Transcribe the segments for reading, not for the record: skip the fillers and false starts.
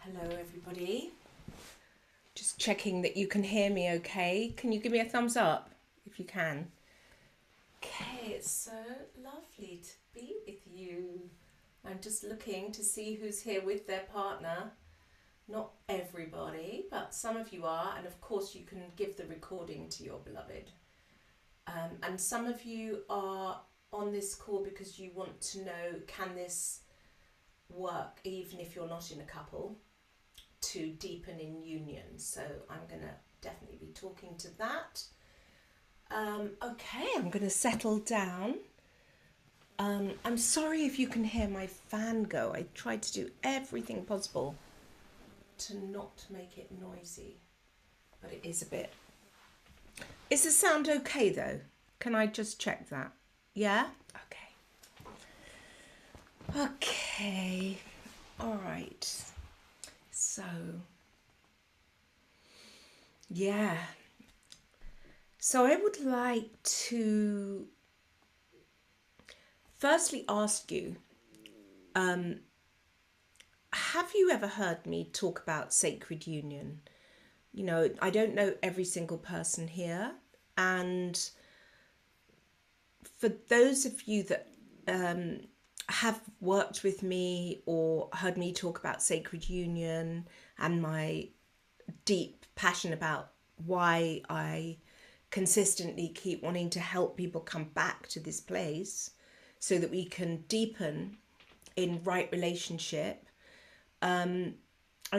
Hello everybody, just checking that you can hear me okay. Can you give me a thumbs up if you can? Okay, it's so lovely to be with you. I'm just looking to see who's here with their partner. Not everybody, but some of you are, and of course you can give the recording to your beloved. And some of you are on this call because you want to know, can this work even if you're not in a couple, to deepen in union. So I'm going to definitely be talking to that. Okay, I'm going to settle down. I'm sorry if you can hear my fan go. I tried to do everything possible to not make it noisy, but it is a bit. Is the sound okay though? Can I just check that? Yeah? Okay. Okay. All right. So, yeah. So I would like to firstly ask you, have you ever heard me talk about sacred union? You know, I don't know every single person here. And for those of you that have worked with me or heard me talk about sacred union and my deep passion about why I consistently keep wanting to help people come back to this place so that we can deepen in right relationship. I'm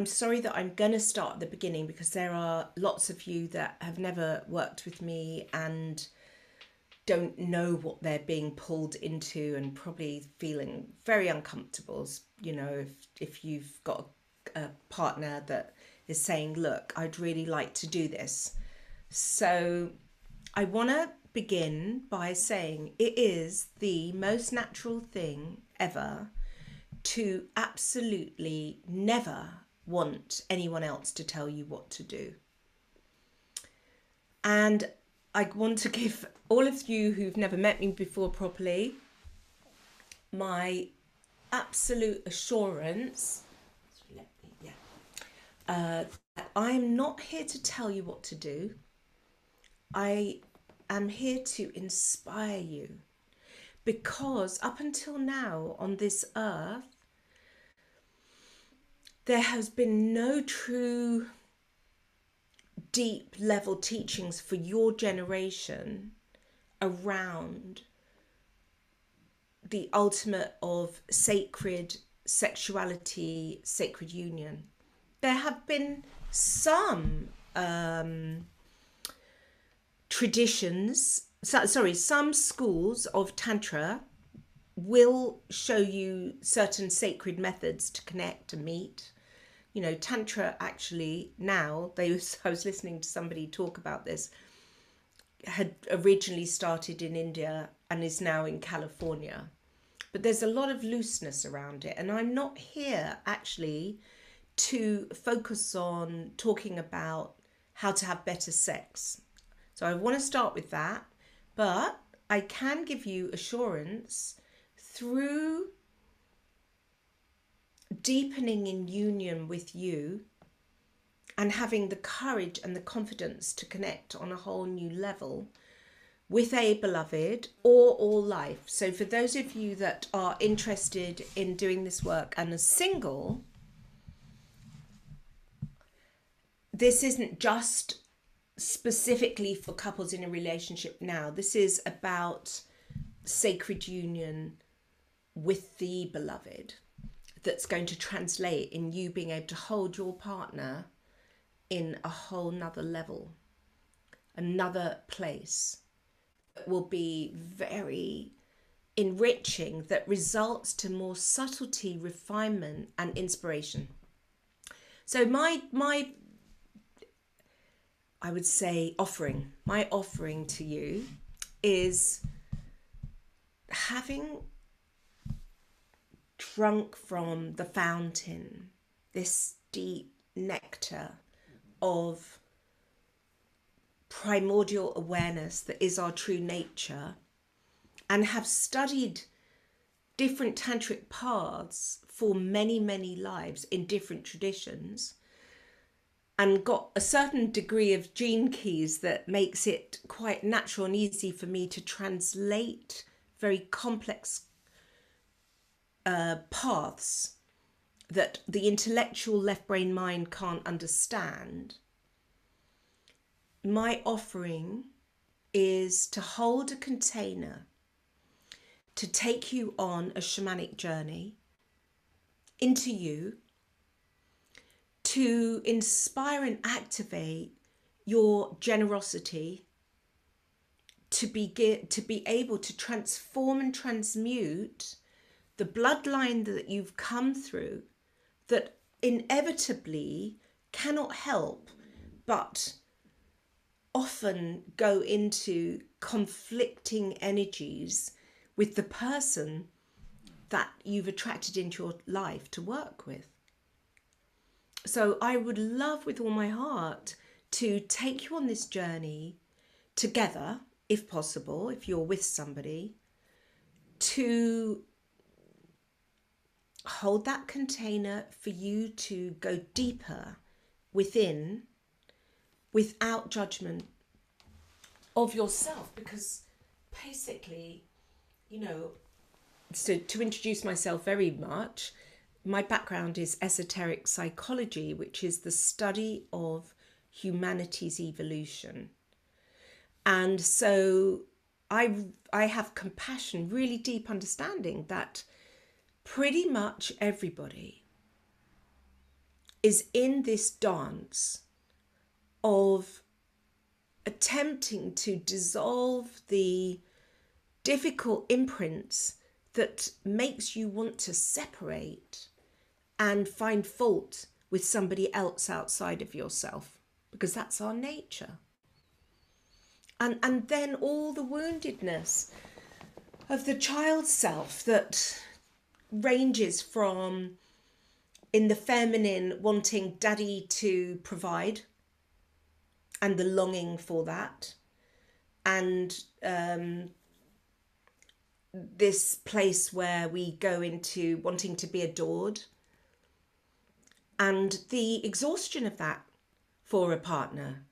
sorry that I'm going to start at the beginning because there are lots of you that have never worked with me and don't know what they're being pulled into and probably feeling very uncomfortable. You know, if you've got a partner that is saying, look, I'd really like to do this. So I want to begin by saying it is the most natural thing ever to absolutely never want anyone else to tell you what to do. And I want to give all of you who've never met me before properly my absolute assurance that I am not here to tell you what to do. I am here to inspire you, because up until now on this earth, there has been no true deep level teachings for your generation around the ultimate of sacred sexuality, sacred union. There have been some some schools of Tantra will show you certain sacred methods to connect, to meet. You know, Tantra actually now, I was listening to somebody talk about this, had originally started in India and is now in California. But there's a lot of looseness around it. And I'm not here actually to focus on talking about how to have better sex. So I want to start with that. But I can give you assurance through deepening in union with you and having the courage and the confidence to connect on a whole new level with a beloved or all life. So for those of you that are interested in doing this work and are single, this isn't just specifically for couples in a relationship now. This is about sacred union with the beloved that's going to translate in you being able to hold your partner in a whole nother level, another place that will be very enriching, that results to more subtlety, refinement and inspiration. So my I would say my offering to you is, having drunk from the fountain this deep nectar of primordial awareness that is our true nature, and have studied different tantric paths for many, many lives in different traditions, and got a certain degree of gene keys that makes it quite natural and easy for me to translate very complex paths that the intellectual left brain mind can't understand. My offering is to hold a container to take you on a shamanic journey into you, to inspire and activate your generosity, to be able to transform and transmute the bloodline that you've come through, that inevitably cannot help but often go into conflicting energies with the person that you've attracted into your life to work with. So I would love with all my heart to take you on this journey together, if possible, if you're with somebody, to hold that container for you to go deeper within without judgment of yourself. Because basically, so to introduce myself very much, my background is esoteric psychology, which is the study of humanity's evolution. And so I have compassion, really deep understanding that pretty much everybody is in this dance of attempting to dissolve the difficult imprints that makes you want to separate and find fault with somebody else outside of yourself, because that's our nature. And then all the woundedness of the child self that ranges from, in the feminine, wanting daddy to provide and the longing for that, and this place where we go into wanting to be adored, and the exhaustion of that for a partner,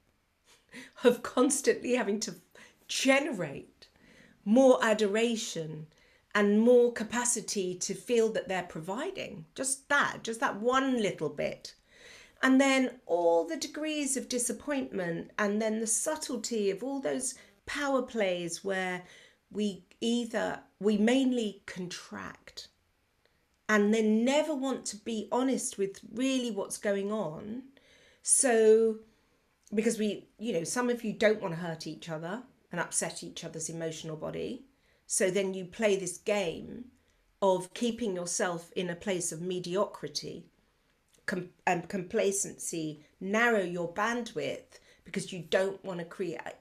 of constantly having to generate more adoration and more capacity to feel that they're providing, just that one little bit. And then all the degrees of disappointment, and then the subtlety of all those power plays where we mainly contract and then never want to be honest with really what's going on. So, because some of you don't want to hurt each other and upset each other's emotional body. So then you play this game of keeping yourself in a place of mediocrity and complacency, narrow your bandwidth because you don't want to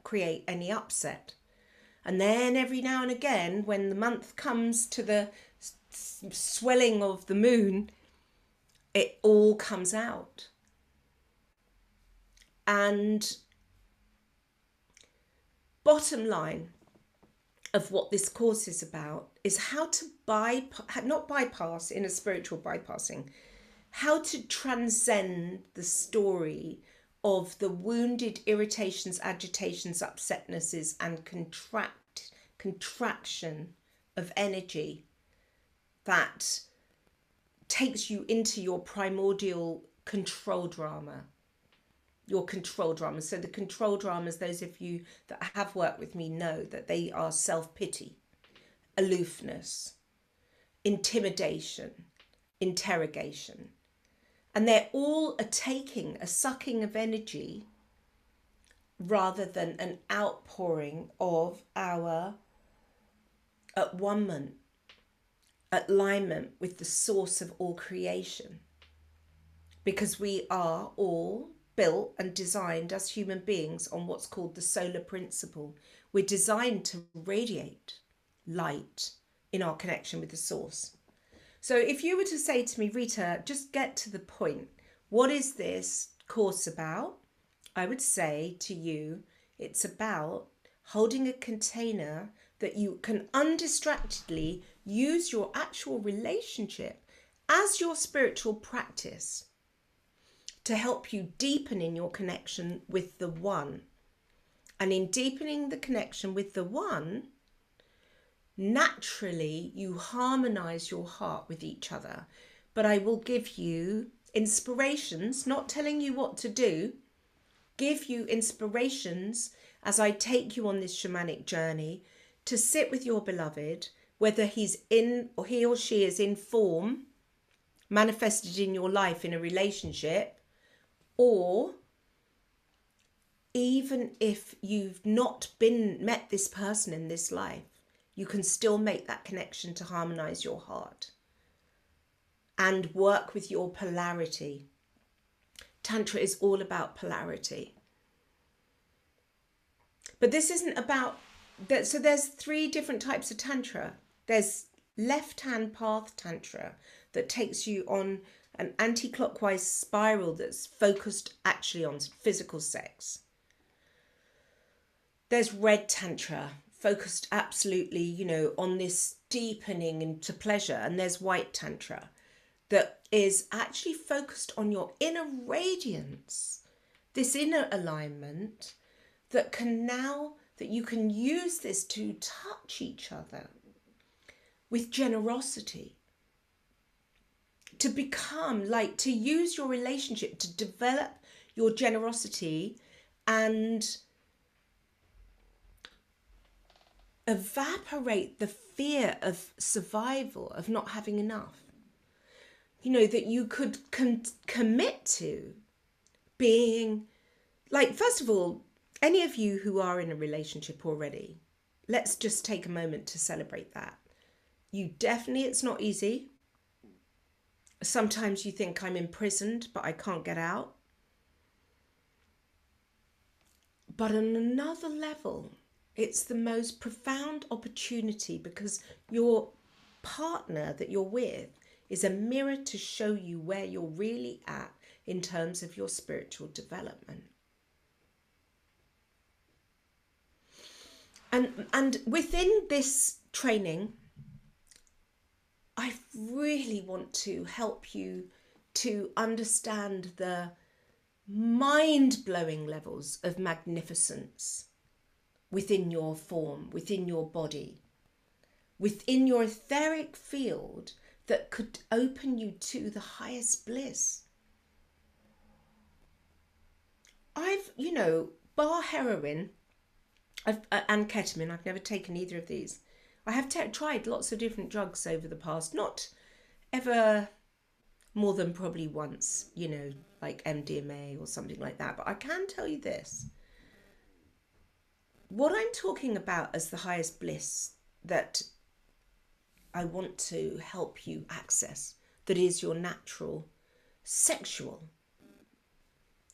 create any upset. And then every now and again, when the month comes to the swelling of the moon, it all comes out. And bottom line of what this course is about is how to not bypass in a spiritual bypassing, how to transcend the story of the wounded irritations, agitations, upsetnesses, and contraction of energy that takes you into your primordial control drama. Your control dramas. So the control dramas, those of you that have worked with me know that they are self-pity, aloofness, intimidation, interrogation. And they're all a sucking of energy rather than an outpouring of our at-one-ment, alignment with the source of all creation. Because we are all built and designed as human beings on what's called the solar principle. We're designed to radiate light in our connection with the source. So if you were to say to me, Rita, just get to the point, what is this course about? I would say to you, it's about holding a container that you can undistractedly use your actual relationship as your spiritual practice to help you deepen in your connection with the one. And in deepening the connection with the one, naturally you harmonize your heart with each other. But I will give you inspirations, not telling you what to do, give you inspirations as I take you on this shamanic journey to sit with your beloved, whether he's in or he or she is in form, manifested in your life in a relationship, or even if you've not met this person in this life, you can still make that connection to harmonize your heart and work with your polarity. Tantra is all about polarity. But this isn't about that. So there's 3 different types of Tantra. There's left-hand path Tantra that takes you on an anti-clockwise spiral that's focused actually on physical sex. There's red Tantra, focused absolutely, on this deepening into pleasure. And there's white Tantra that is actually focused on your inner radiance, this inner alignment that you can use this to touch each other with generosity, to to use your relationship to develop your generosity and evaporate the fear of survival, of not having enough. That you could commit to being, first of all, any of you who are in a relationship already, let's just take a moment to celebrate that. It's not easy. Sometimes you think I'm imprisoned, but I can't get out. But on another level, it's the most profound opportunity because your partner that you're with is a mirror to show you where you're really at in terms of your spiritual development. And within this training, I really want to help you to understand the mind-blowing levels of magnificence within your form, within your body, within your etheric field that could open you to the highest bliss. Bar heroin and ketamine, I've never taken either of these. I have tried lots of different drugs over the past, not ever more than probably once, like MDMA or something like that. But I can tell you this. What I'm talking about as the highest bliss that I want to help you access, that is your natural, sexual,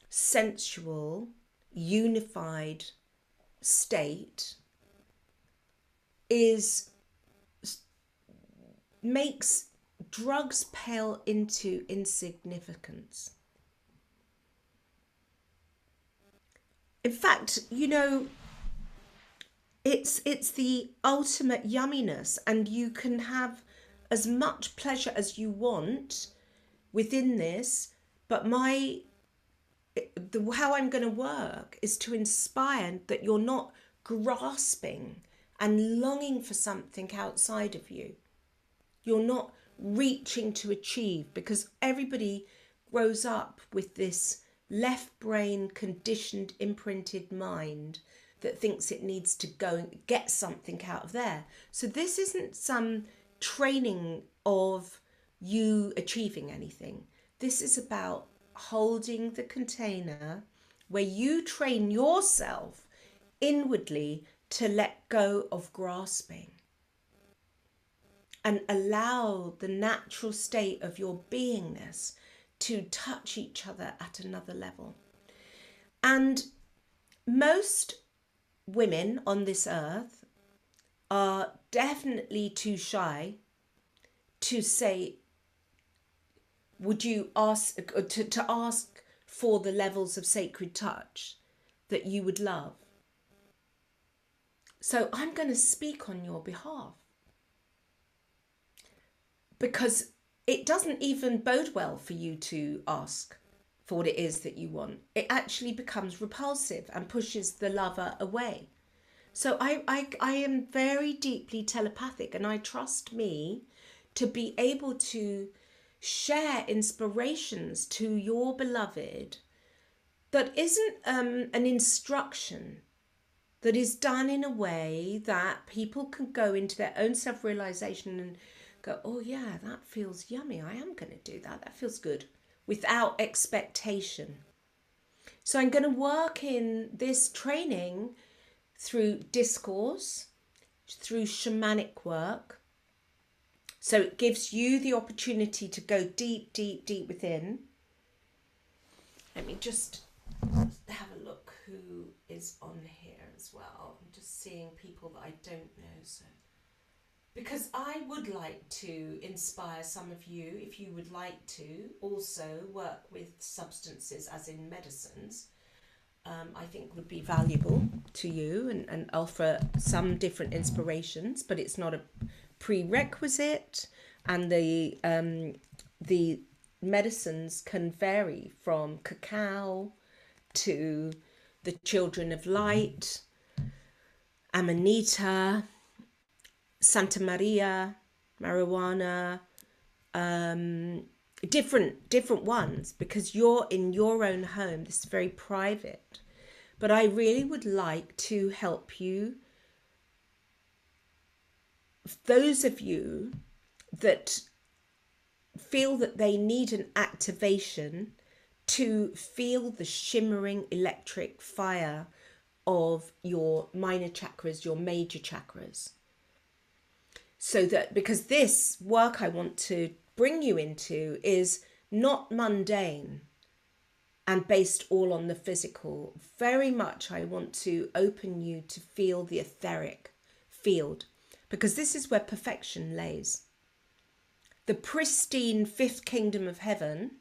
sensual, unified state, makes drugs pale into insignificance. In fact, it's the ultimate yumminess, and you can have as much pleasure as you want within this, but how I'm going to work is to inspire that you're not grasping and longing for something outside of you. You're not reaching to achieve, because everybody grows up with this left brain conditioned, imprinted mind that thinks it needs to go and get something out of there. So this isn't some training of you achieving anything. This is about holding the container where you train yourself inwardly to let go of grasping and allow the natural state of your beingness to touch each other at another level. And most women on this earth are definitely too shy to say, would you ask to ask for the levels of sacred touch that you would love? So I'm going to speak on your behalf. because it doesn't even bode well for you to ask for what it is that you want. It actually becomes repulsive and pushes the lover away. So I am very deeply telepathic, and I trust me to be able to share inspirations to your beloved that isn't an instruction, that is done in a way that people can go into their own self-realization and go, oh yeah, that feels yummy. I am going to do that. That feels good, without expectation. So I'm going to work in this training through discourse, through shamanic work. So it gives you the opportunity to go deep, deep, deep within. Let me just have a look who is on here as well. I'm just seeing people that I don't know. So, because I would like to inspire some of you, if you would like to also work with substances as in medicines, I think would be valuable to you, and offer some different inspirations, but it's not a prerequisite, and the medicines can vary from cacao to the Children of Light, Amanita, Santa Maria, marijuana, different ones, because you're in your own home. This is very private, but I really would like to help you, those of you that feel that they need an activation to feel the shimmering electric fire of your minor chakras, your major chakras. So that, because this work I want to bring you into is not mundane and based all on the physical. Very much I want to open you to feel the etheric field, because this is where perfection lays. The pristine fifth kingdom of heaven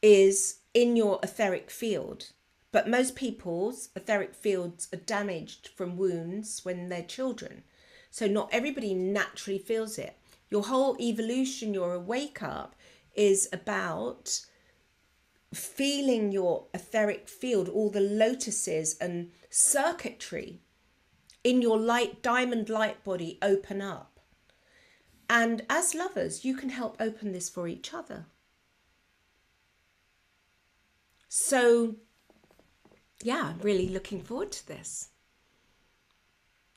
is in your etheric field, but most people's etheric fields are damaged from wounds when they're children. So not everybody naturally feels it. Your whole evolution, your wake up, is about feeling your etheric field, all the lotuses and circuitry in your light diamond light body open up. And as lovers, you can help open this for each other. So yeah, I'm really looking forward to this.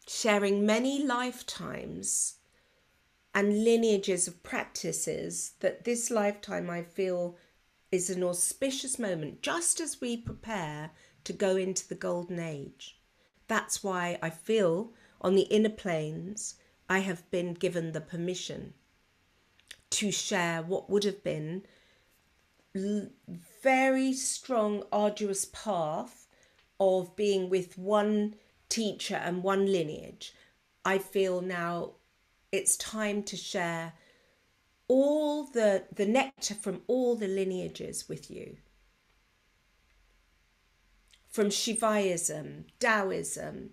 Sharing many lifetimes and lineages of practices that this lifetime I feel is an auspicious moment, just as we prepare to go into the golden age. That's why I feel on the inner planes I have been given the permission to share what would have been very strong, arduous path of being with one teacher and one lineage. I feel now it's time to share all the nectar from all the lineages with you. From Shivaism, Taoism,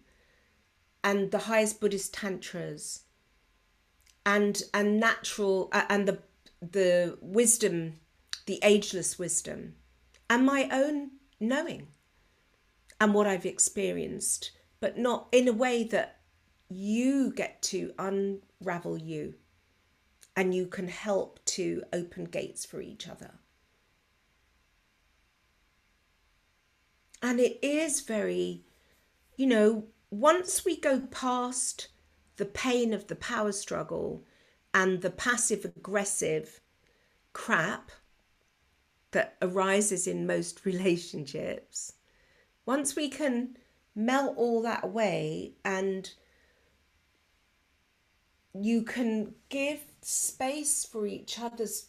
and the highest Buddhist tantras, and natural, and the wisdom, the ageless wisdom, and my own knowing, and what I've experienced, but not in a way that you get to unravel you, and you can help to open gates for each other. And it is very, once we go past the pain of the power struggle and the passive aggressive crap that arises in most relationships, once we can melt all that away and you can give space for each other's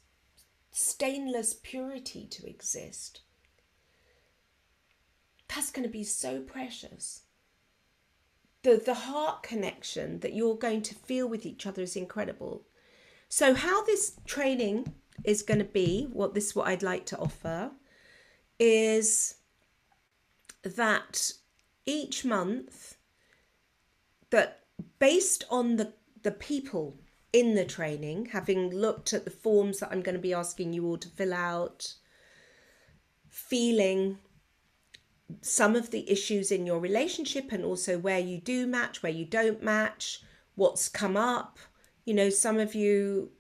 stainless purity to exist, that's going to be so precious. The heart connection that you're going to feel with each other is incredible. So how this training is going to be, what I'd like to offer, is that each month, that based on the people in the training, having looked at the forms that I'm going to be asking you all to fill out, feeling some of the issues in your relationship and also where you do match, where you don't match, what's come up. You know, some of you,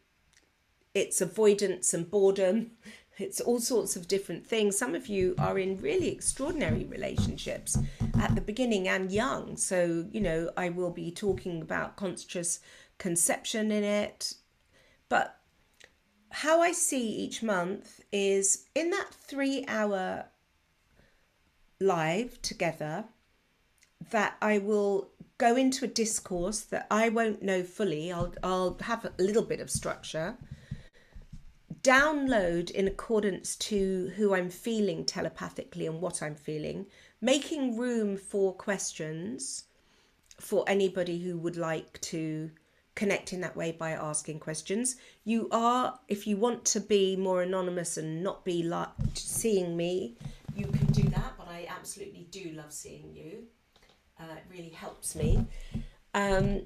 it's avoidance and boredom. It's all sorts of different things. Some of you are in really extraordinary relationships at the beginning and young. So, you know, I will be talking about conscious conception in it. But how I see each month is in that 3-hour live together, that I will go into a discourse that I won't know fully. I'll have a little bit of structure, download in accordance to who I'm feeling telepathically and what I'm feeling, making room for questions for anybody who would like to connect in that way by asking questions. You are, if you want to be more anonymous and not be like seeing me, you can do that, but I absolutely do love seeing you. It really helps me. And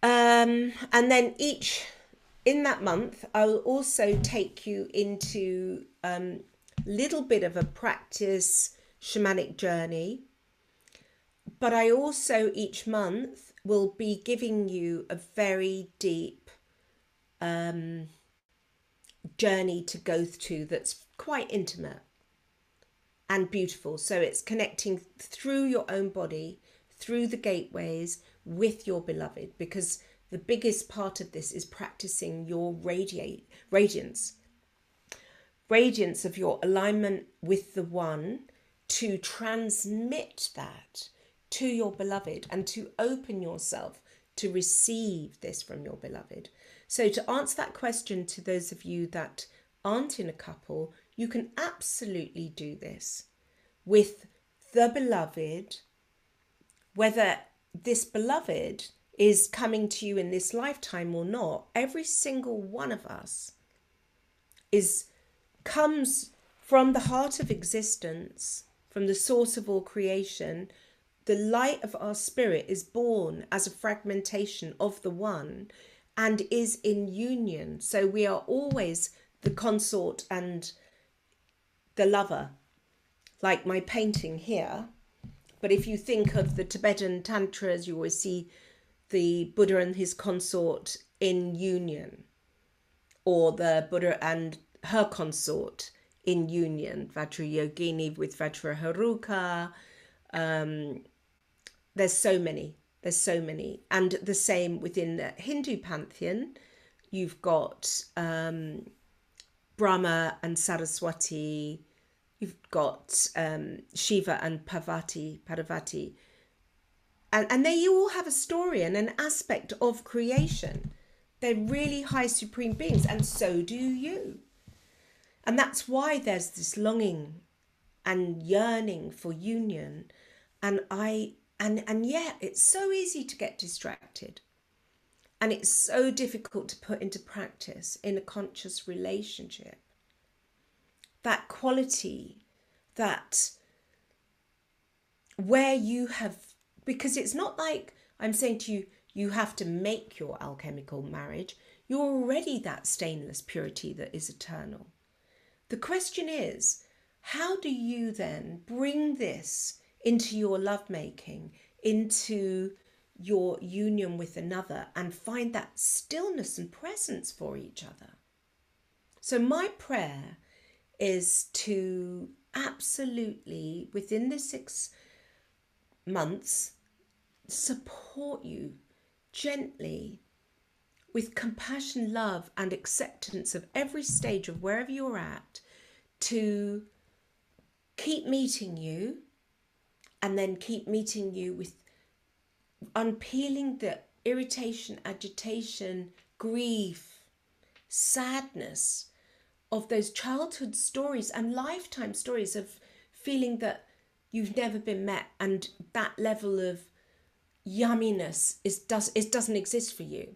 then each, in that month, I'll also take you into little bit of a practice shamanic journey. But I also each month will be giving you a very deep journey to go through that's quite intimate and beautiful. So it's connecting through your own body, through the gateways with your beloved, because the biggest part of this is practicing your radiance of your alignment with the one, to transmit that to your beloved and to open yourself to receive this from your beloved. So to answer that question to those of you that aren't in a couple, you can absolutely do this with the beloved, whether this beloved is coming to you in this lifetime or not. Every single one of us comes from the heart of existence, from the source of all creation. The light of our spirit is born as a fragmentation of the one and is in union. So we are always the consort and the lover, like my painting here. But if you think of the Tibetan tantras, you always see the Buddha and his consort in union, or the Buddha and her consort in union, Vajrayogini with Vajraharuka. There's so many. And the same within the Hindu pantheon. You've got Brahma and Saraswati. You've got Shiva and Parvati. And they all have a story and an aspect of creation. They're really high supreme beings, and so do you. And that's why there's this longing and yearning for union. And yet it's so easy to get distracted. And it's so difficult to put into practice in a conscious relationship. That quality, that where you have, because it's not like I'm saying to you, you have to make your alchemical marriage. You're already that stainless purity that is eternal. The question is, how do you then bring this into your lovemaking, into your union with another, and find that stillness and presence for each other? So my prayer is to absolutely, within the 6 months, support you gently with compassion, love, and acceptance of every stage of wherever you're at, to keep meeting you, and then keep meeting you with unpeeling the irritation, agitation, grief, sadness of those childhood stories and lifetime stories of feeling that you've never been met, and that level of yumminess doesn't exist for you.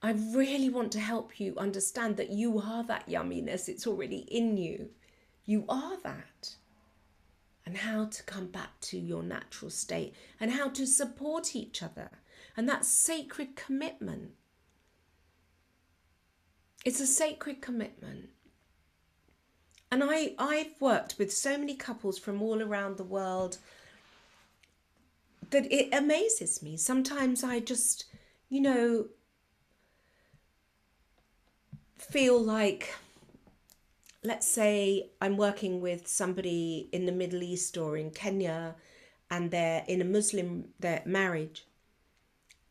I really want to help you understand that you are that yumminess. It's already in you. You are that. and how to come back to your natural state and how to support each other. And that's sacred commitment. It's a sacred commitment. And I've worked with so many couples from all around the world that it amazes me. Sometimes I just, feel like, let's say I'm working with somebody in the Middle East or in Kenya, and they're in their marriage,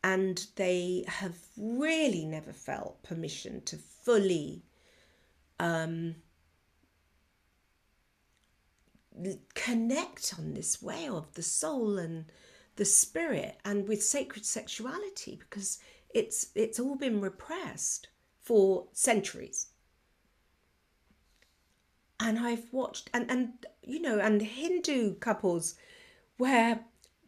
and they have really never felt permission to fully connect on this way of the soul and the spirit and with sacred sexuality, because it's all been repressed for centuries. And I've watched and Hindu couples where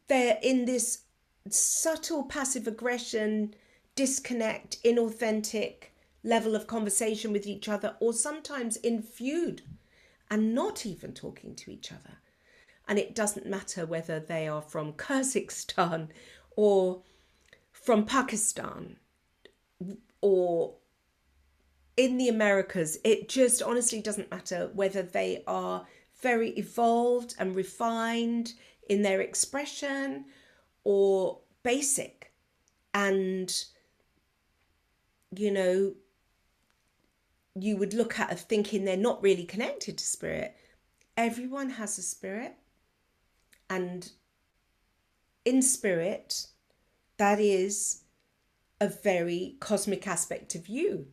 they're in this subtle passive aggression, disconnect, inauthentic level of conversation with each other, or sometimes in feud and not even talking to each other. And it doesn't matter whether they are from Kazakhstan or from Pakistan or in the Americas. It just honestly doesn't matter whether they are very evolved and refined in their expression or basic. And, you would look at it thinking they're not really connected to spirit. Everyone has a spirit. And in spirit, that is a very cosmic aspect of you.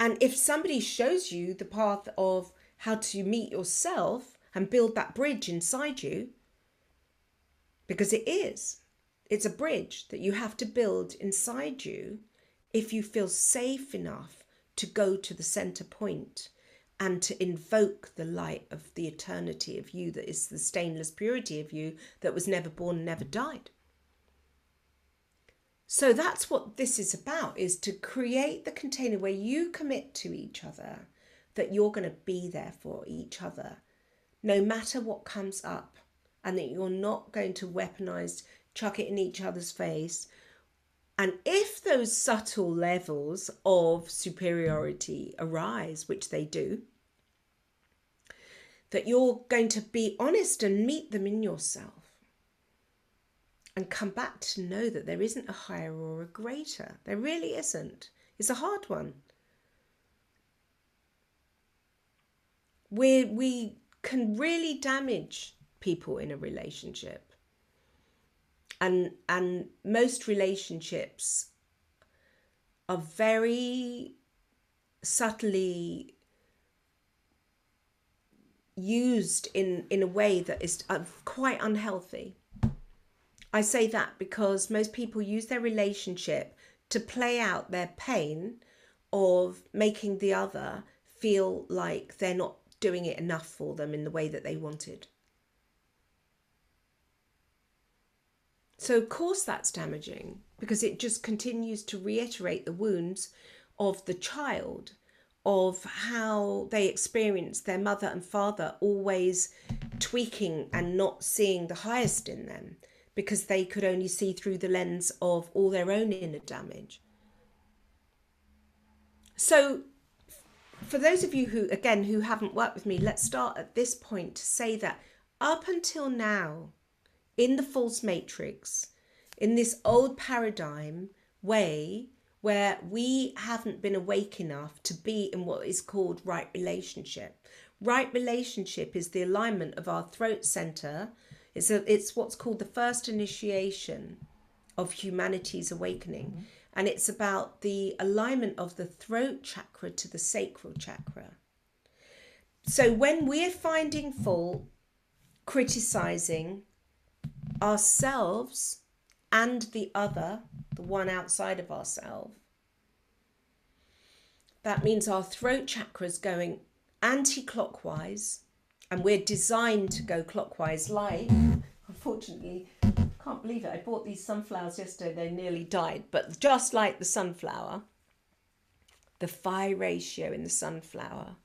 And if somebody shows you the path of how to meet yourself and build that bridge inside you, because it's a bridge that you have to build inside you if you feel safe enough to go to the center point and to invoke the light of the eternity of you that is the stainless purity of you that was never born and never died. So that's what this is about, is to create the container where you commit to each other that you're going to be there for each other no matter what comes up, and that you're not going to weaponize, chuck it in each other's face. And if those subtle levels of superiority arise, which they do, that you're going to be honest and meet them in yourself and come back to know that there isn't a higher or a greater. There really isn't. It's a hard one. We can really damage people in a relationship. And most relationships are very subtly used in a way that is quite unhealthy. I say that because most people use their relationship to play out their pain of making the other feel like they're not doing it enough for them in the way that they wanted. So of course that's damaging, because it just continues to reiterate the wounds of the child, of how they experience their mother and father always tweaking and not seeing the highest in them, because they could only see through the lens of all their own inner damage. So for those of you who haven't worked with me, let's start at this point to say that up until now, in the false matrix, in this old paradigm way where we haven't been awake enough to be in what is called right relationship. Right relationship is the alignment of our throat center. It's what's called the first initiation of humanity's awakening. Mm-hmm. And it's about the alignment of the throat chakra to the sacral chakra. So when we're finding fault, criticizing ourselves and the other, the one outside of ourselves, that means our throat chakra is going anti-clockwise, and we're designed to go clockwise. Like, unfortunately, can't believe it, I bought these sunflowers yesterday, they nearly died, but just like the sunflower, the phi ratio in the sunflower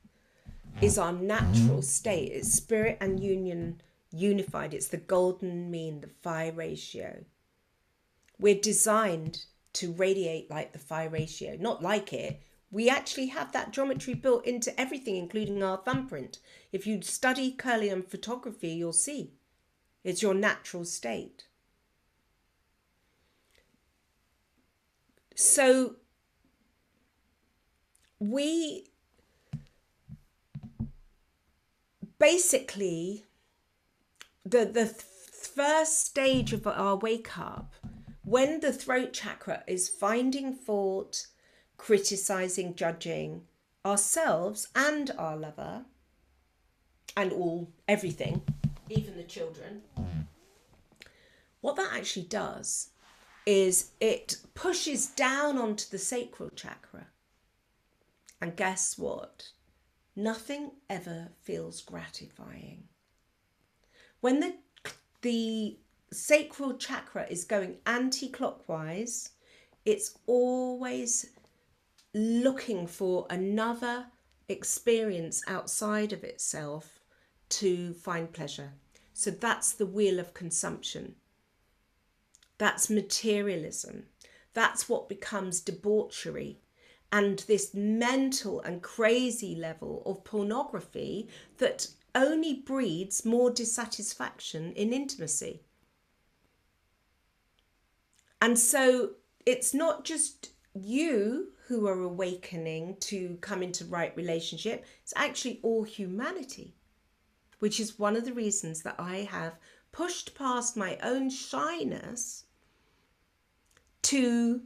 is our natural state. It's spirit and union unified. It's the golden mean, the phi ratio. We're designed to radiate like the phi ratio, not like it. We actually have that geometry built into everything, including our thumbprint. If you study Kirlian photography, you'll see it's your natural state. So we basically, the first stage of our wake up, when the throat chakra is finding fault, criticizing, judging ourselves and our lover and everything, even the children, what that actually does is it pushes down onto the sacral chakra. And guess what? Nothing ever feels gratifying. When the sacral chakra is going anti-clockwise, it's always looking for another experience outside of itself to find pleasure. So that's the wheel of consumption. That's materialism. That's what becomes debauchery and this mental and crazy level of pornography that only breeds more dissatisfaction in intimacy. And so it's not just you who are awakening to come into right relationship, it's actually all humanity, which is one of the reasons that I have pushed past my own shyness to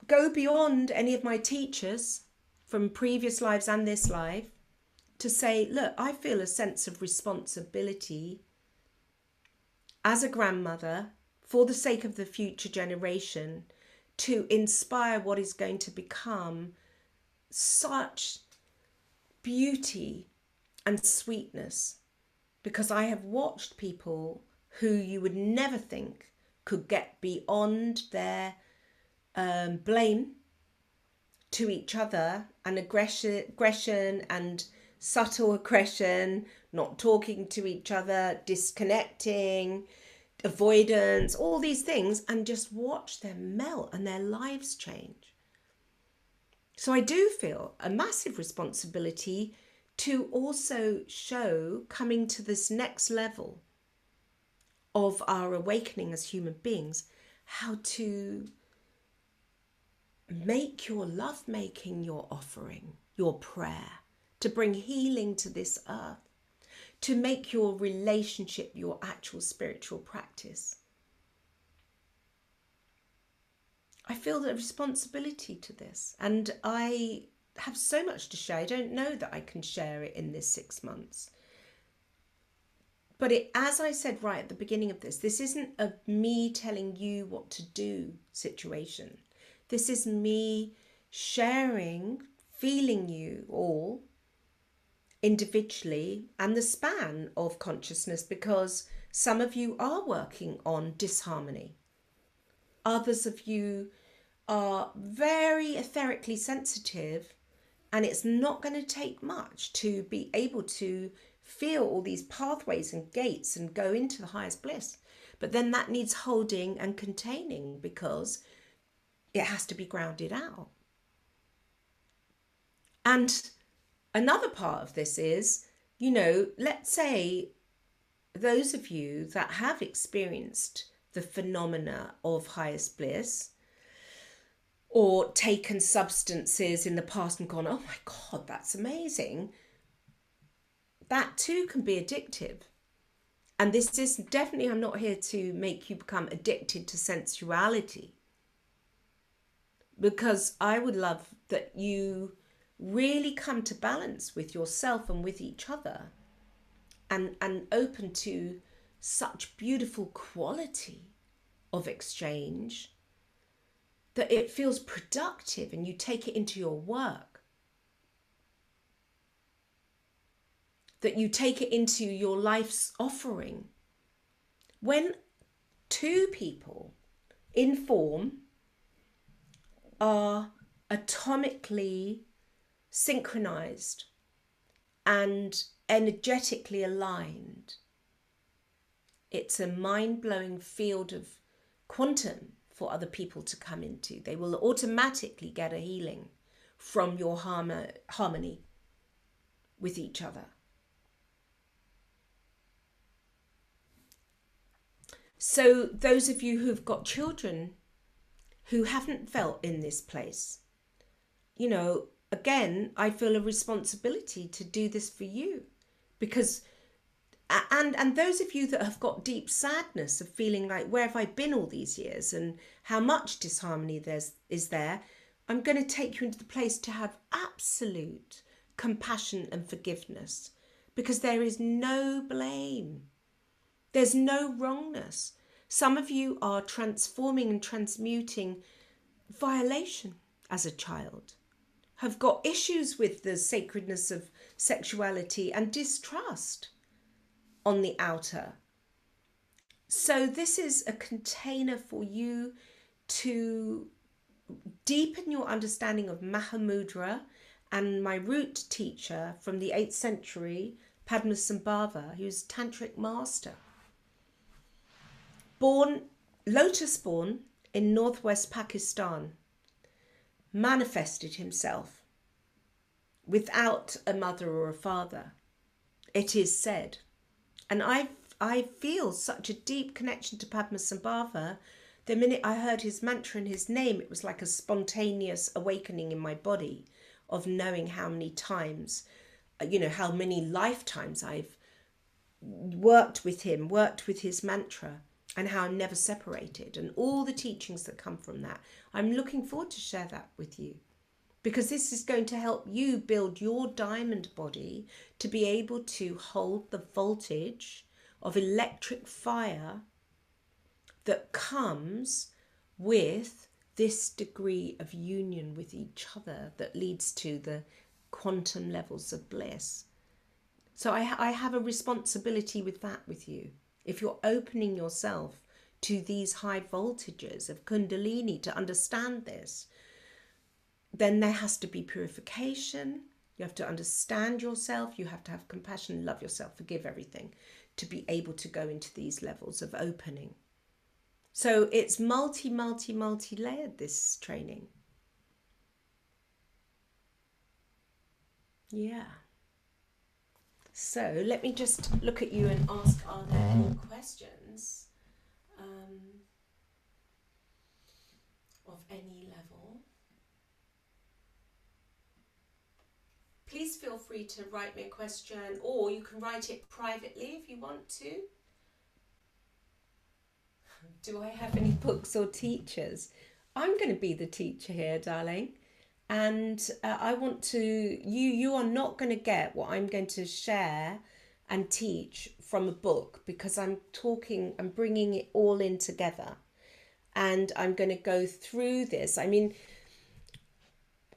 go beyond any of my teachers from previous lives and this life, to say, look, I feel a sense of responsibility as a grandmother for the sake of the future generation to inspire what is going to become such beauty and sweetness, because I have watched people who you would never think could get beyond their blame to each other and aggression and subtle aggression, not talking to each other, disconnecting, avoidance, all these things, and just watch them melt and their lives change. So I do feel a massive responsibility to also show, coming to this next level of our awakening as human beings, how to make your lovemaking your offering, your prayer, to bring healing to this earth, to make your relationship your actual spiritual practice. I feel the responsibility to this, and I have so much to share. I don't know that I can share it in this 6 months. But as I said right at the beginning of this isn't a me telling you what to do situation. This is me sharing, feeling you all individually and the span of consciousness, because some of you are working on disharmony. Others of you are very etherically sensitive, and it's not going to take much to be able to feel all these pathways and gates and go into the highest bliss. But then that needs holding and containing, because it has to be grounded out. And another part of this is, let's say those of you that have experienced the phenomena of highest bliss or taken substances in the past and gone, oh my God, that's amazing. That too can be addictive. And this is definitely, I'm not here to make you become addicted to sensuality, because I would love that you really come to balance with yourself and with each other, and open to such beautiful quality of exchange that it feels productive and you take it into your work, that you take it into your life's offering. When two people in form are atomically synchronized and energetically aligned. It's a mind-blowing field of quantum for other people to come into. They will automatically get a healing from your harmony with each other. So those of you who've got children who haven't felt in this place, you know, again, I feel a responsibility to do this for you, because and those of you that have got deep sadness of feeling like, where have I been all these years and how much disharmony is there, I'm going to take you into the place to have absolute compassion and forgiveness, because there is no blame. There's no wrongness. Some of you are transforming and transmuting violation as a child, have got issues with the sacredness of sexuality and distrust on the outer. So this is a container for you to deepen your understanding of Mahamudra and my root teacher from the 8th century, Padmasambhava, who's tantric master. Lotus born in northwest Pakistan, manifested himself without a mother or a father, it is said. And I feel such a deep connection to Padmasambhava. The minute I heard his mantra and his name, it was like a spontaneous awakening in my body of knowing how many times, you know, how many lifetimes I've worked with him, worked with his mantra, and how I'm never separated, and all the teachings that come from that. I'm looking forward to share that with you, because this is going to help you build your diamond body to be able to hold the voltage of electric fire that comes with this degree of union with each other that leads to the quantum levels of bliss. So I have a responsibility with that with you. If you're opening yourself to these high voltages of Kundalini to understand this, then there has to be purification. You have to understand yourself. You have to have compassion, love yourself, forgive everything to be able to go into these levels of opening. So it's multi-layered, this training. Yeah. So let me just look at you and ask, are there any questions of any level? Please feel free to write me a question, or you can write it privately if you want to. Do I have any books or teachers? I'm going to be the teacher here, darling. And I want to, you are not going to get what I'm going to share and teach from a book, because I'm bringing it all in together. And I'm going to go through this. I mean,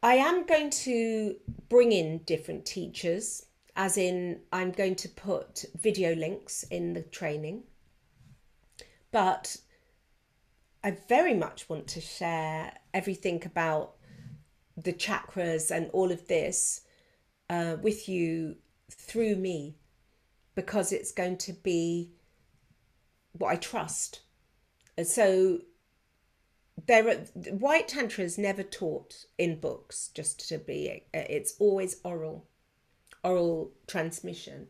I am going to bring in different teachers, as in I'm going to put video links in the training. But I very much want to share everything about the chakras and all of this with you through me, because it's going to be what I trust. So White Tantra is never taught in books, just to be, it's always oral transmission.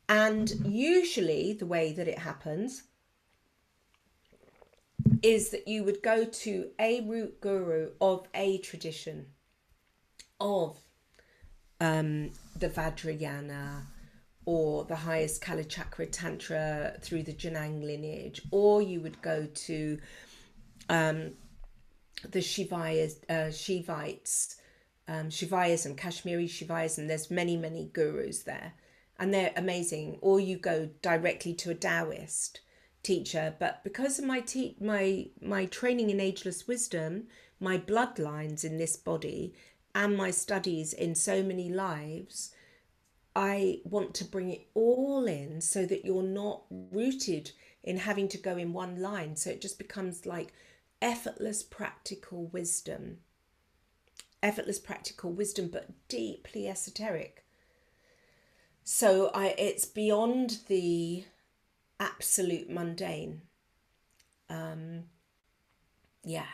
And usually the way that it happens is that you would go to a root guru of a tradition, of the Vajrayana or the highest Kala Chakra Tantra through the Janang lineage, or you would go to the Shivayas and Kashmiri Shivayas, and there's many gurus there, and they're amazing. Or you go directly to a Taoist teacher. But because of my training in ageless wisdom, my bloodlines in this body, and my studies in so many lives, I want to bring it all in so that you're not rooted in having to go in one line. So it just becomes like effortless practical wisdom. effortless practical wisdom, but deeply esoteric. So it's beyond the absolute mundane. Yeah.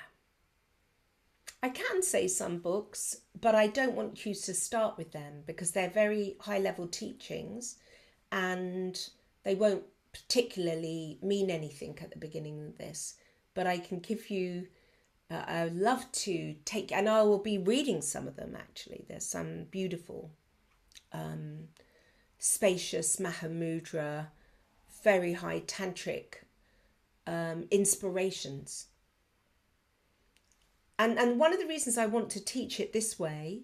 I can say some books, but I don't want you to start with them because they're very high level teachings and they won't particularly mean anything at the beginning of this. But I can give you, I would love to take, and I will be reading some of them actually. There's some beautiful, spacious Mahamudra, very high tantric inspirations. And one of the reasons I want to teach it this way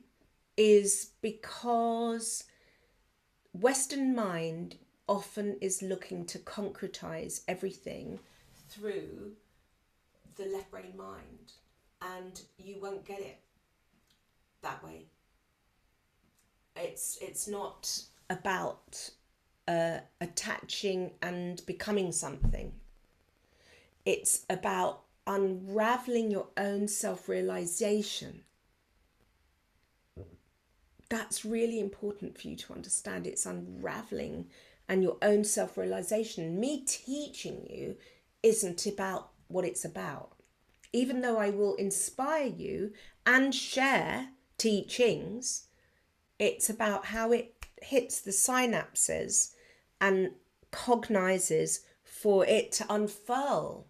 is because Western mind often is looking to concretize everything through the left brain mind, and you won't get it that way. It's not about attaching and becoming something. It's about unraveling your own self-realization. That's really important for you to understand. It's unraveling and your own self-realization. Me teaching you isn't about what it's about. Even though I will inspire you and share teachings, it's about how it hits the synapses and cognizes for it to unfurl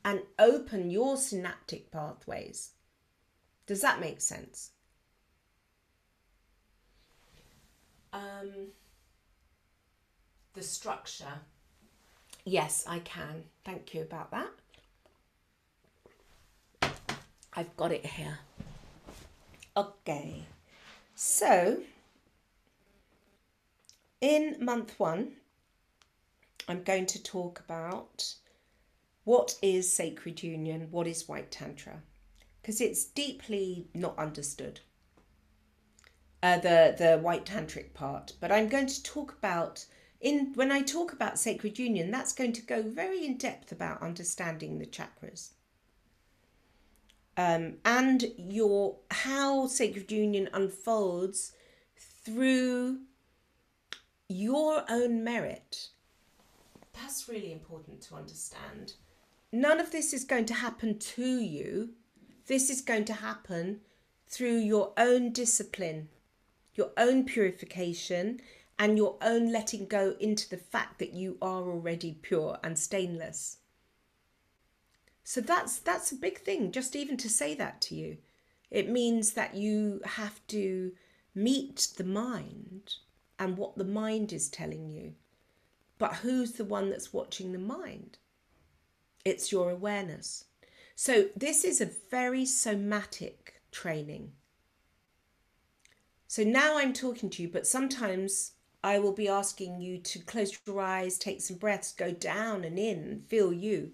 and open your synaptic pathways. Does that make sense? The structure. Yes, I can. Thank you about that. I've got it here. Okay. So, in month 1, I'm going to talk about what is sacred union, what is white tantra, because it's deeply not understood, the white tantric part. But I'm going to talk about, when I talk about sacred union, that's going to go very in depth about understanding the chakras. And how sacred union unfolds through your own merit. That's really important to understand. None of this is going to happen to you. This is going to happen through your own discipline, your own purification, and your own letting go into the fact that you are already pure and stainless. So that's a big thing, just even to say that to you. It means that you have to meet the mind and what the mind is telling you. But who's the one that's watching the mind? It's your awareness. So this is a very somatic training. So now I'm talking to you, but sometimes I will be asking you to close your eyes, take some breaths, go down and in and feel you.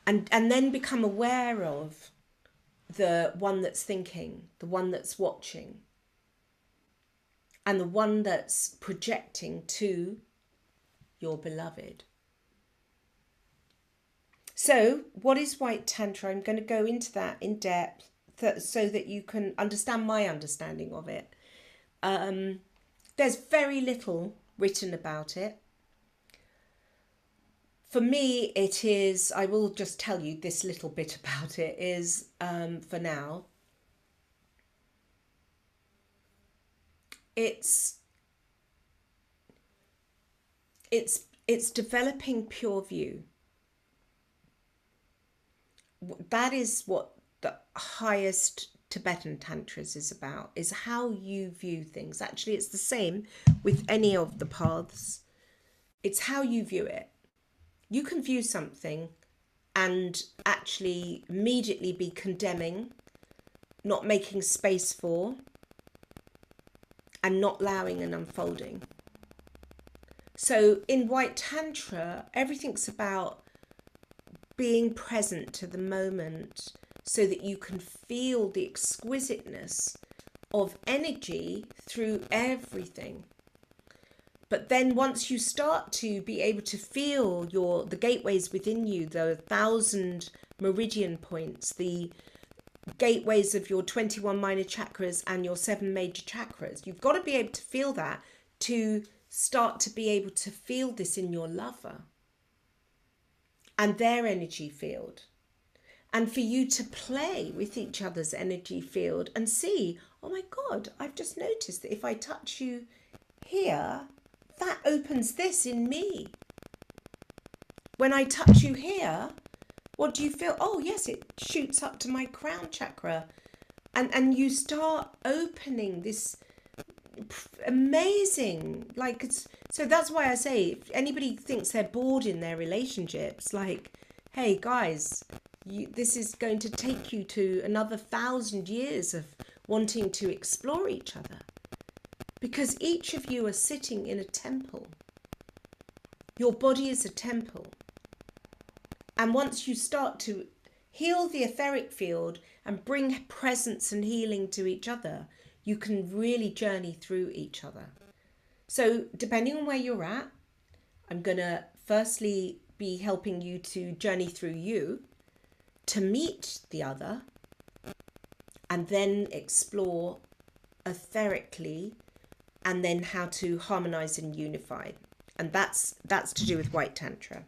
And then become aware of the one that's thinking, the one that's watching, and the one that's projecting to your beloved. So what is white tantra? I'm going to go into that in depth so that you can understand my understanding of it. There's very little written about it. For me, it is, I will just tell you this little bit about it, is, for now, it's developing pure view. That is what the highest Tibetan tantras is about, is how you view things. Actually, it's the same with any of the paths. It's how you view it. You can view something and actually immediately be condemning, not making space for, and not allowing an unfolding. So in white tantra, everything's about being present to the moment so that you can feel the exquisiteness of energy through everything. But then once you start to be able to feel the gateways within you, the 1,000 meridian points, the gateways of your 21 minor chakras and your 7 major chakras. You've got to be able to feel that to start to be able to feel this in your lover and their energy field. And for you to play with each other's energy field and see, oh my God, I've just noticed that if I touch you here, that opens this in me. When I touch you here, what do you feel? Oh yes, it shoots up to my crown chakra. And you start opening this amazing, like, it's, so that's why I say, if anybody thinks they're bored in their relationships, like, hey guys, this is going to take you to another 1,000 years of wanting to explore each other, because each of you are sitting in a temple. Your body is a temple. And once you start to heal the etheric field and bring presence and healing to each other, you can really journey through each other. So depending on where you're at, I'm going to firstly be helping you to journey through you, to meet the other, and then explore etherically, and then how to harmonize and unify. And that's to do with White Tantra.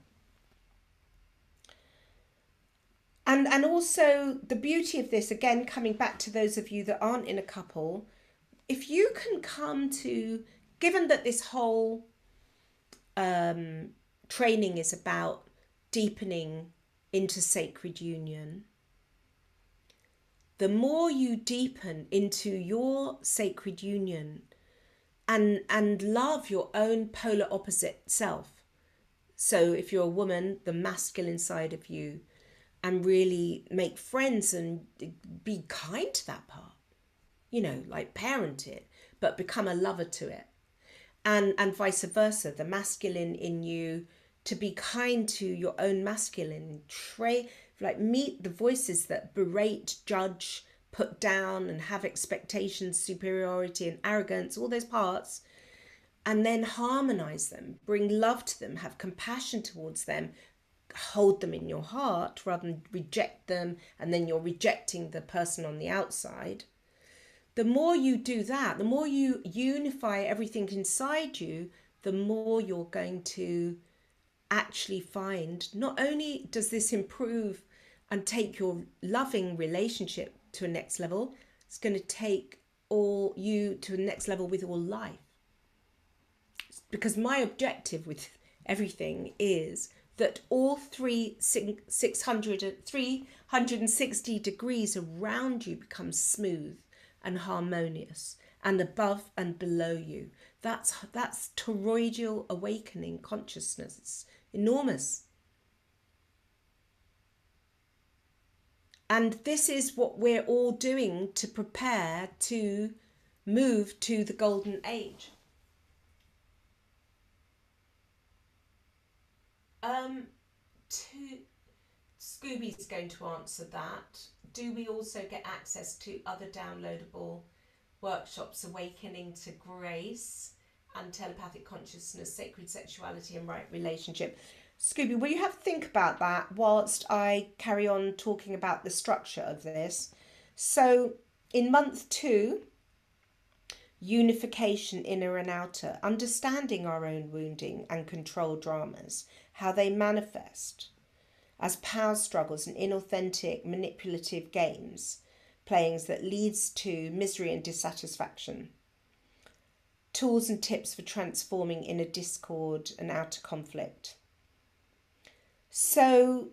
And also the beauty of this, again, coming back to those of you that aren't in a couple, if you can come to, given that this whole training is about deepening into sacred union, the more you deepen into your sacred union and love your own polar opposite self. So if you're a woman, the masculine side of you, and really make friends and be kind to that part, you know, like parent it, but become a lover to it. And vice versa, the masculine in you, to be kind to your own masculine, like meet the voices that berate, judge, put down and have expectations, superiority and arrogance, all those parts, and then harmonize them, bring love to them, have compassion towards them, hold them in your heart rather than reject them, and then you're rejecting the person on the outside. The more you do that, the more you unify everything inside you, the more you're going to actually find, not only does this improve and take your loving relationship to a next level, it's going to take all you to a next level with all life. Because my objective with everything is that all 360 degrees around you become smooth and harmonious, and above and below you. That's toroidal awakening consciousness. It's enormous. And this is what we're all doing to prepare to move to the golden age. Scooby's going to answer that. Do we also get access to other downloadable workshops, Awakening to Grace and Telepathic Consciousness, Sacred Sexuality and Right Relationship? Scooby, will you have to think about that whilst I carry on talking about the structure of this? So in month 2, unification, inner and outer, understanding our own wounding and control dramas, how they manifest as power struggles and inauthentic manipulative games, playings that leads to misery and dissatisfaction. Tools and tips for transforming inner discord and outer conflict. So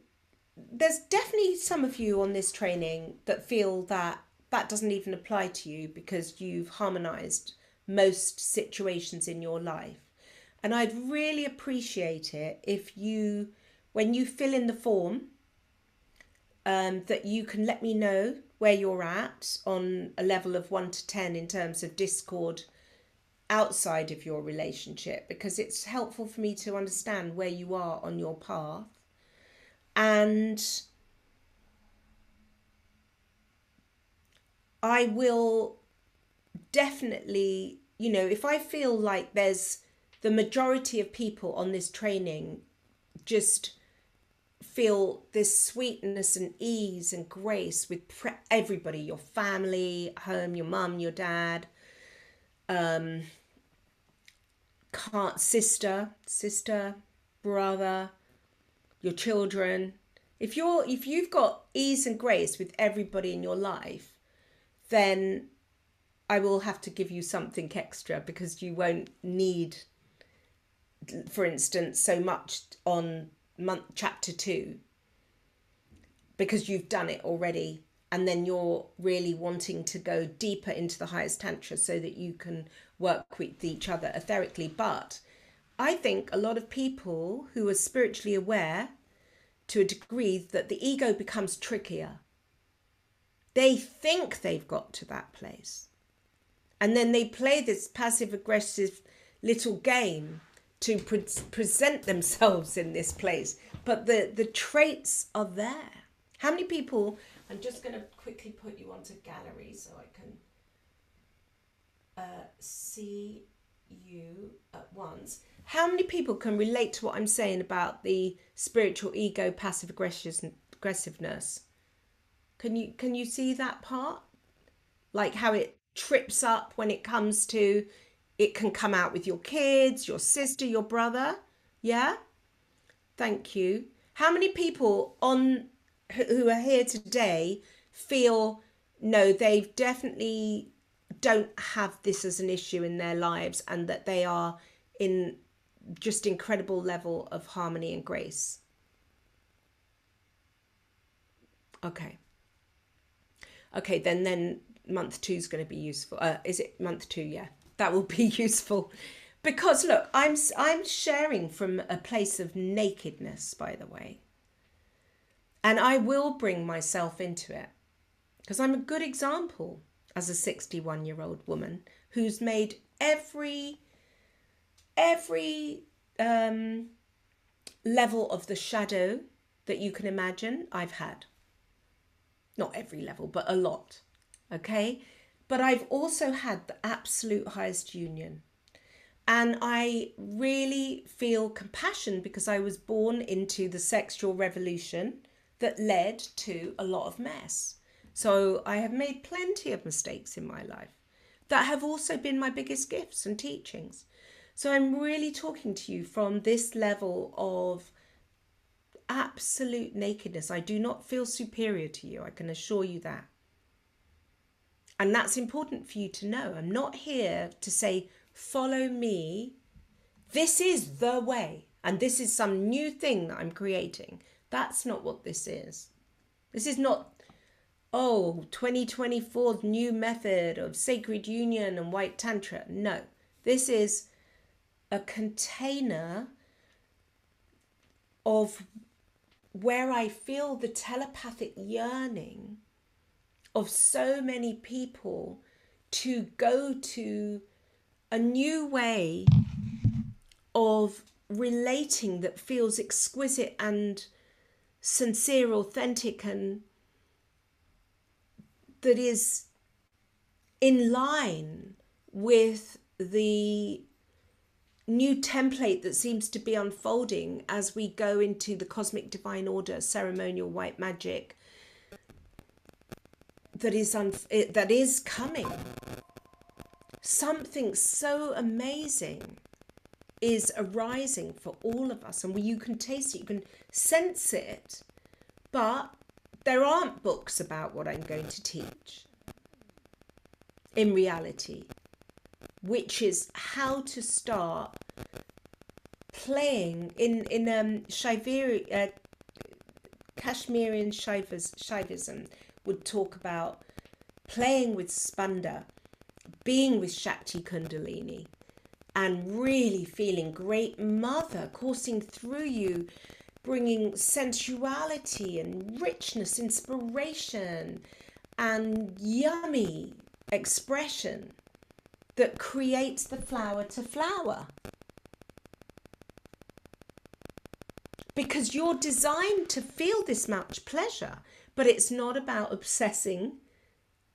there's definitely some of you on this training that feel that that doesn't even apply to you because you've harmonized most situations in your life. And I'd really appreciate it if you, when you fill in the form, that you can let me know where you're at on a level of 1 to 10 in terms of discord outside of your relationship, because it's helpful for me to understand where you are on your path. And I will definitely, you know, if I feel like there's the majority of people on this training just feel this sweetness and ease and grace with everybody, your family, home, your mum, your dad, sister, brother, your children. If you've got ease and grace with everybody in your life, then I will have to give you something extra, because you won't need, for instance, so much on chapter 2, because you've done it already, and then you're really wanting to go deeper into the highest tantra so that you can work with each other etherically. But I think a lot of people who are spiritually aware to a degree, that the ego becomes trickier. They think they've got to that place, and then they play this passive aggressive little game to present themselves in this place, but the traits are there. How many people, I'm just going to quickly put you onto gallery so I can see you at once. How many people can relate to what I'm saying about the spiritual ego passive aggressiveness? Can you see that part? Like how it trips up when it comes to, it can come out with your kids, your sister, your brother. Yeah? Thank you. How many people who are here today feel, no, they definitely don't have this as an issue in their lives, and that they are in just incredible level of harmony and grace? Okay, then month 2 is going to be useful. Is it month 2? Yeah, that will be useful, because look, I'm sharing from a place of nakedness, by the way, and I will bring myself into it, because I'm a good example as a 61-year-old woman who's made every level of the shadow that you can imagine. I've had, not every level, but a lot. Okay, but I've also had the absolute highest union, and I really feel compassion, because I was born into the sexual revolution that led to a lot of mess. So I have made plenty of mistakes in my life that have also been my biggest gifts and teachings. So I'm really talking to you from this level of absolute nakedness. I do not feel superior to you. I can assure you that. And that's important for you to know. I'm not here to say, follow me. This is the way, and this is some new thing that I'm creating. That's not what this is. This is not, 2024's new method of sacred union and white tantra. No, this is a container of where I feel the telepathic yearning of so many people to go to a new way of relating that feels exquisite and sincere, authentic, and that is in line with the new template that seems to be unfolding as we go into the cosmic divine order, ceremonial white magic that is coming. Something so amazing is arising for all of us, and you can taste it, you can sense it, but there aren't books about what I'm going to teach in reality, which is how to start playing in Kashmirian Shaivism would talk about playing with Spanda, being with Shakti Kundalini, and really feeling great mother coursing through you, bringing sensuality and richness, inspiration, and yummy expression that creates the flower to flower. Because you're designed to feel this much pleasure, but it's not about obsessing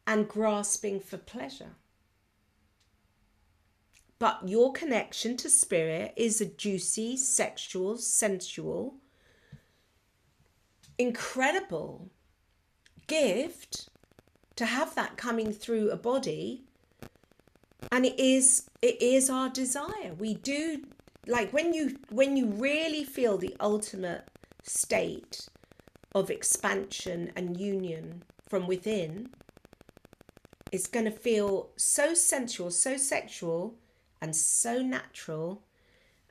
and grasping for pleasure. But your connection to spirit is a juicy, sexual, sensual incredible gift to have that coming through a body. And it is our desire. We do, like, when you really feel the ultimate state of expansion and union from within, it's going to feel so sensual, so sexual, and so natural,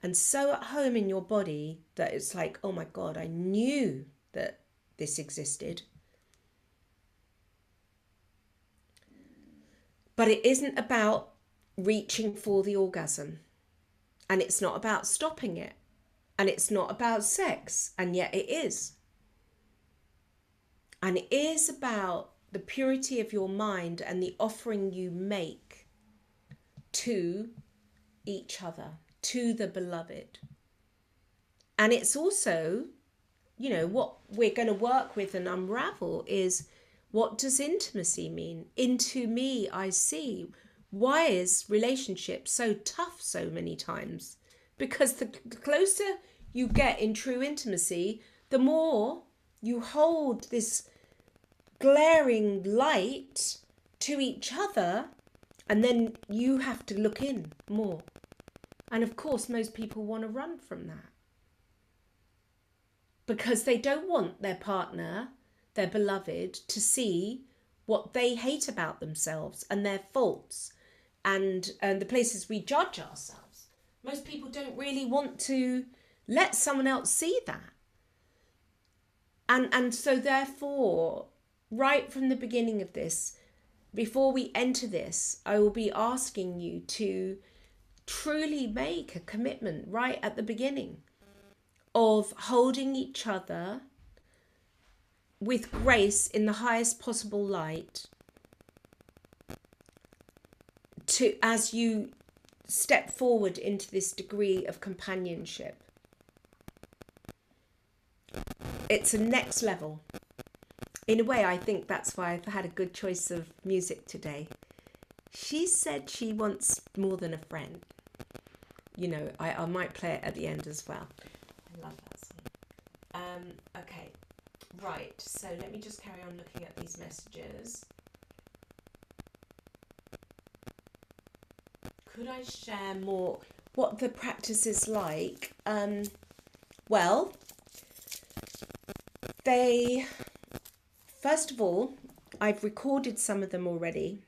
and so at home in your body that it's like, oh my God, I knew that this existed. But it isn't about reaching for the orgasm, and it's not about stopping it, and it's not about sex, and yet it is. And it is about the purity of your mind and the offering you make to each other, to the beloved. And it's also, you know, what we're going to work with and unravel is, what does intimacy mean? Into me I see. Why is relationship so tough so many times? Because the closer you get in true intimacy, the more you hold this glaring light to each other, and then you have to look in more. And of course, most people want to run from that because they don't want their partner, their beloved, to see what they hate about themselves and their faults and the places we judge ourselves. Most people don't really want to let someone else see that. And so therefore, right from the beginning of this, before we enter this, I will be asking you to truly make a commitment right at the beginning of holding each other with grace in the highest possible light, to as you step forward into this degree of companionship. It's a next level. In a way, I think that's why I've had a good choice of music today. She said she wants more than a friend. You know, I might play it at the end as well. I love that song. Okay, right. So let me just carry on looking at these messages. Could I share more what the practice is like? Well, first of all, I've recorded some of them already.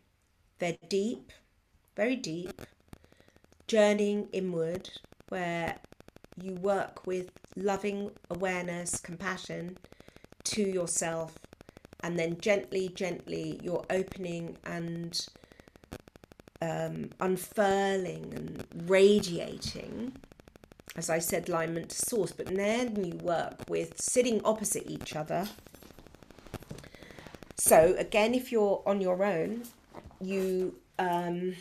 They're deep, very deep, journeying inward, where you work with loving awareness, compassion to yourself, and then gently, gently you're opening and unfurling and radiating, as I said, alignment to source. But then you work with sitting opposite each other. So again, if you're on your own, you are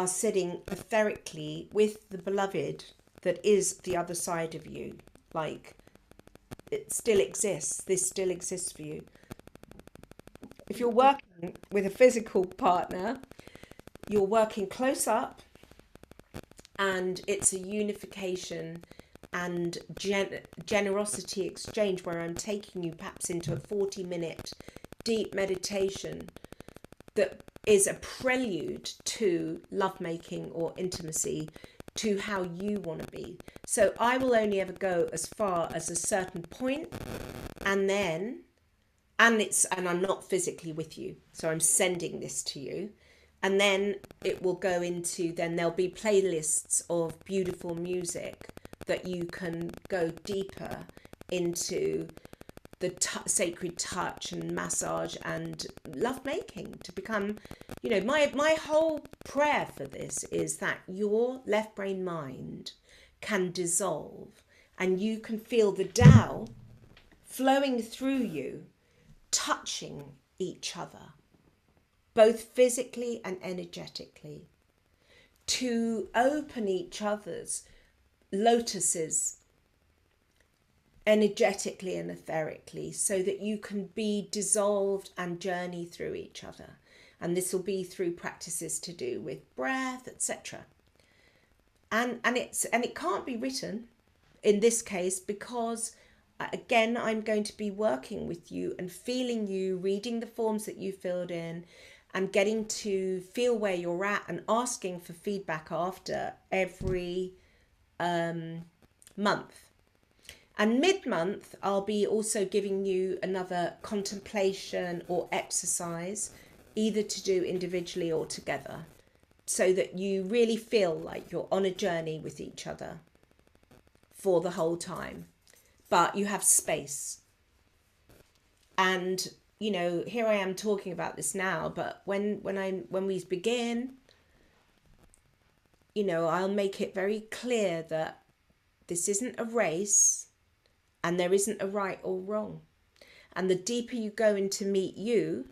sitting etherically with the beloved that is the other side of you. Like, it still exists. This still exists for you. If you're working with a physical partner, you're working close up, and it's a unification and generosity exchange where I'm taking you perhaps into a 40-minute deep meditation that is a prelude to lovemaking or intimacy, to how you want to be. So I will only ever go as far as a certain point, and then and I'm not physically with you, so I'm sending this to you, and then it will go into, then there'll be playlists of beautiful music that you can go deeper into the sacred touch and massage and lovemaking to become, you know, my whole prayer for this is that your left brain mind can dissolve and you can feel the Tao flowing through you, touching each other, both physically and energetically, to open each other's lotuses energetically and etherically, so that you can be dissolved and journey through each other. And this will be through practices to do with breath, etc. And it can't be written in this case, because again, I'm going to be working with you and feeling you, reading the forms that you filled in, and getting to feel where you're at and asking for feedback after every month. And mid-month, I'll be also giving you another contemplation or exercise, either to do individually or together, so that you really feel like you're on a journey with each other for the whole time, but you have space. And you know, here I am talking about this now, but when we begin, you know, I'll make it very clear that this isn't a race and there isn't a right or wrong. And the deeper you go into meet you,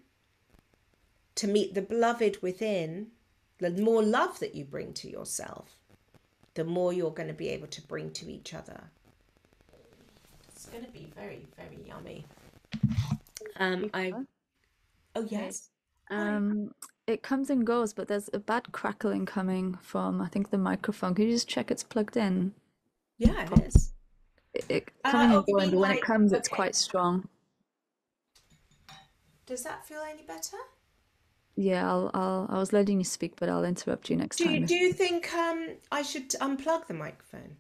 to meet the beloved within, the more love that you bring to yourself, the more you're going to be able to bring to each other. It's going to be very, very yummy. Oh yes. It comes and goes, but there's a bad crackling coming from, I think, the microphone. Can you just check it's plugged in? Yeah, it is. It coming Oh, and you going, mean but when it like, comes, it's okay. quite strong. Does that feel any better? Yeah, I was letting you speak, but I'll interrupt you next time. Do you think I should unplug the microphone?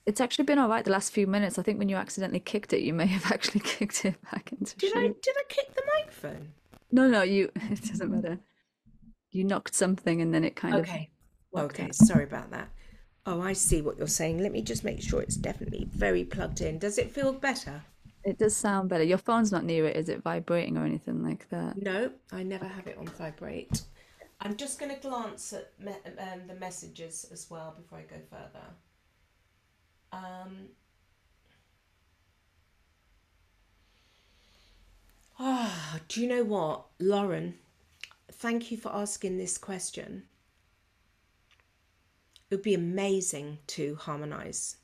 It's actually been all right the last few minutes. I think when you accidentally kicked it, you may have actually kicked it back into shape. Did I kick the microphone? No, no, you. It doesn't matter. You knocked something, and then it kind of Okay. worked Okay, out. sorry about that. Oh, I see what you're saying. Let me just make sure it's definitely very plugged in. Does it feel better? It does sound better. Your phone's not near it, is it vibrating or anything like that? No, I never have it on vibrate. I'm just going to glance at the messages as well before I go further. Um, do you know what, Lauren? Thank you for asking this question. It would be amazing to harmonize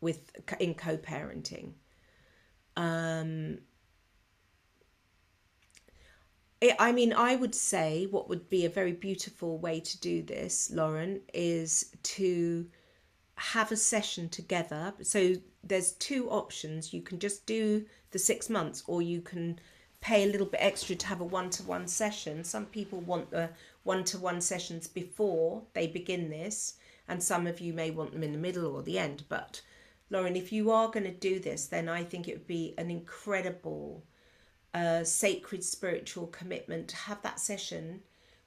with in co-parenting. I mean, I would say what would be a very beautiful way to do this, Lauren, is to have a session together. So there's two options. You can just do the 6 months, or you can pay a little bit extra to have a one-to-one session. Some people want the one-to-one sessions before they begin this, and some of you may want them in the middle or the end. But Lauren, if you are going to do this, then I think it would be an incredible sacred spiritual commitment to have that session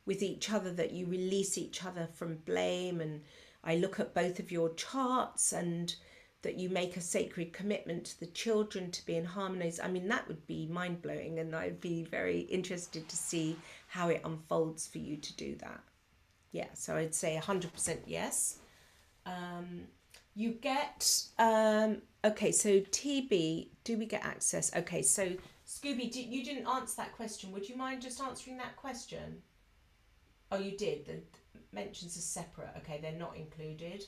with each other, that you release each other from blame, and I look at both of your charts, and that you make a sacred commitment to the children to be in harmony. I mean, that would be mind-blowing, and I'd be very interested to see how it unfolds for you to do that. Yeah, so I'd say 100% yes. You get okay, so TB, do we get access? Okay, so Scooby, you didn't answer that question. Would you mind just answering that question? Oh, you did. The mentions are separate. Okay, they're not included.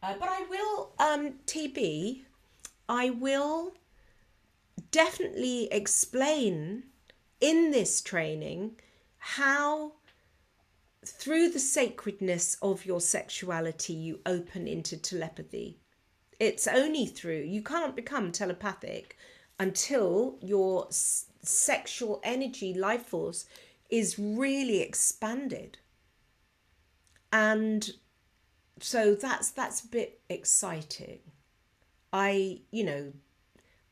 But I will, TB, I will definitely explain in this training how, through the sacredness of your sexuality, you open into telepathy. It's only through, you can't become telepathic until your sexual energy life force is really expanded. And so that's a bit exciting. You know,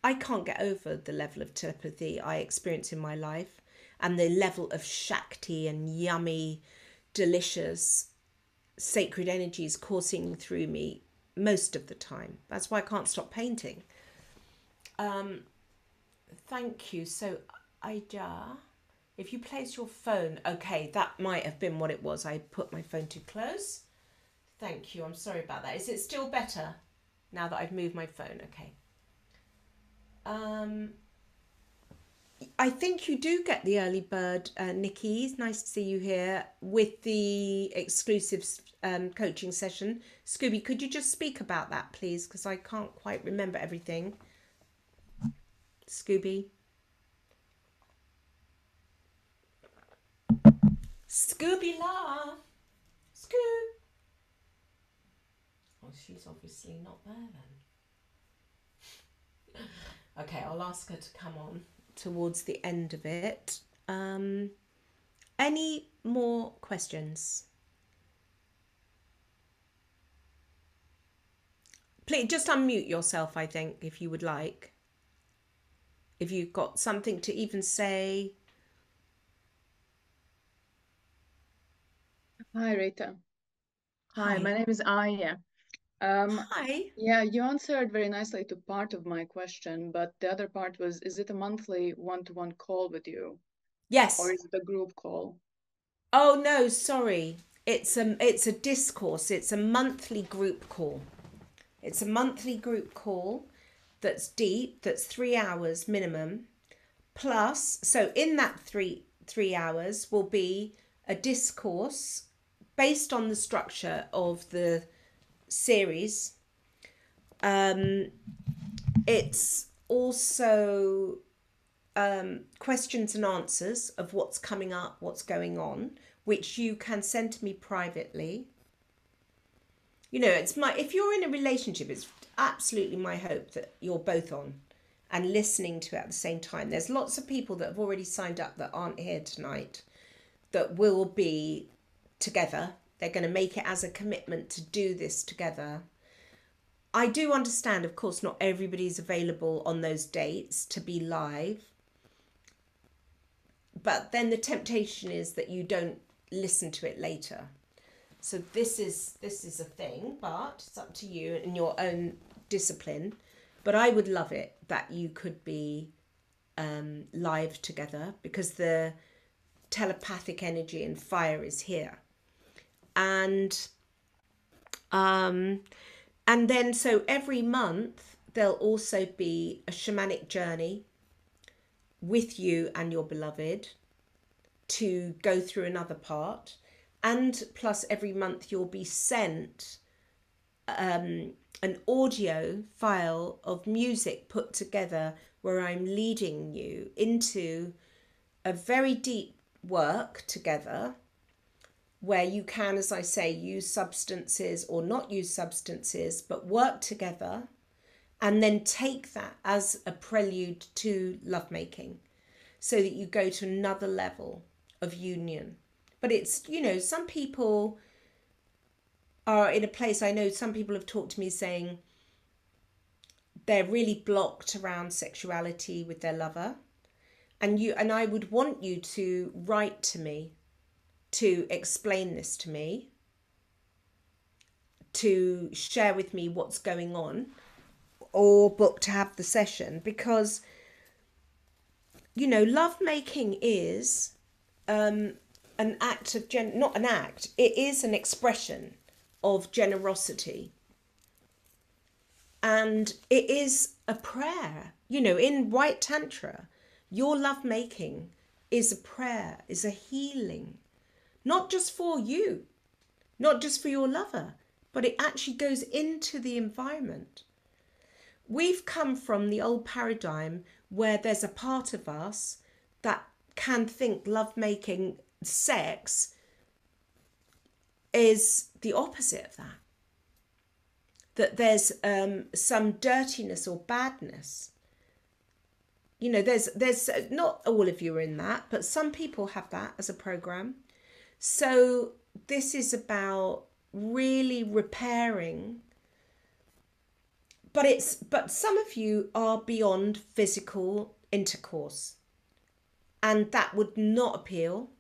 I can't get over the level of telepathy I experience in my life, and the level of Shakti and yummy, delicious, sacred energies coursing through me most of the time. That's why I can't stop painting. Thank you. So, Ida, if you place your phone, okay, that might have been what it was. I put my phone too close. Thank you. I'm sorry about that. Is it still better now that I've moved my phone? Okay. I think you do get the early bird, Nikki. It's nice to see you here with the exclusive coaching session. Scooby, could you just speak about that, please? Because I can't quite remember everything. Scooby. Scooby La. Scoob. Oh, she's obviously not there then. Okay, I'll ask her to come on towards the end of it. Any more questions? Please just unmute yourself, I think, if you would like. If you've got something to even say. Hi, Rita. Hi, my Hi. name is Aya. Hi. Yeah, you answered very nicely to part of my question, but the other part was, is it a monthly one-to-one call with you, or Yes. is it a group call? Oh no, sorry. It's a discourse. It's a monthly group call. It's a monthly group call that's deep, that's 3 hours minimum. Plus, so in that three hours will be a discourse based on the structure of the series. It's also questions and answers of what's coming up, what's going on, which you can send to me privately. You know, if you're in a relationship, it's absolutely my hope that you're both on and listening to it at the same time. There's lots of people that have already signed up that aren't here tonight that will be together. They're going to make it as a commitment to do this together. I do understand, of course, not everybody's available on those dates to be live. But then the temptation is that you don't listen to it later. So this is a thing, but it's up to you and your own discipline. But I would love it that you could be live together, because the telepathic energy and fire is here. And then so every month there'll also be a shamanic journey with you and your beloved to go through another part. And plus every month you'll be sent an audio file of music put together where I'm leading you into a very deep work together, where you can, as I say, use substances or not use substances, but work together and then take that as a prelude to lovemaking, so that you go to another level of union. But it's, you know, some people are in a place, I know some people have talked to me saying they're really blocked around sexuality with their lover. And I would want you to write to me to explain this to me, to share with me what's going on, or book to have the session, because, you know, lovemaking is an act of not an act, it is an expression of generosity, and it is a prayer. You know, in white tantra, your lovemaking is a prayer, is a healing, not just for you, not just for your lover, but it actually goes into the environment. We've come from the old paradigm where there's a part of us that can think lovemaking, sex, is the opposite of that. That there's some dirtiness or badness. You know, there's not all of you are in that, but some people have that as a program. So this is about really repairing. But some of you are beyond physical intercourse, and that would not appeal.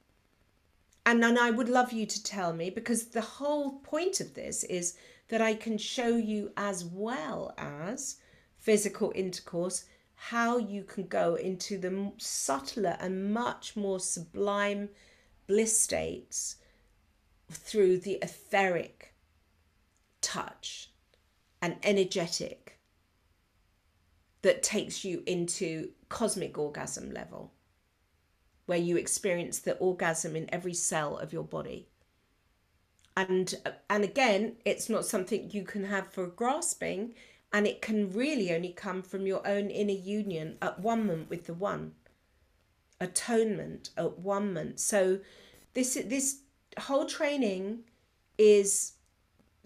And then I would love you to tell me, because the whole point of this is that I can show you, as well as physical intercourse, how you can go into the subtler and much more sublime bliss states through the etheric touch and energetic that takes you into cosmic orgasm level, where you experience the orgasm in every cell of your body. And again, it's not something you can have for grasping, and it can really only come from your own inner union at one with the one, atonement at one. So this whole training is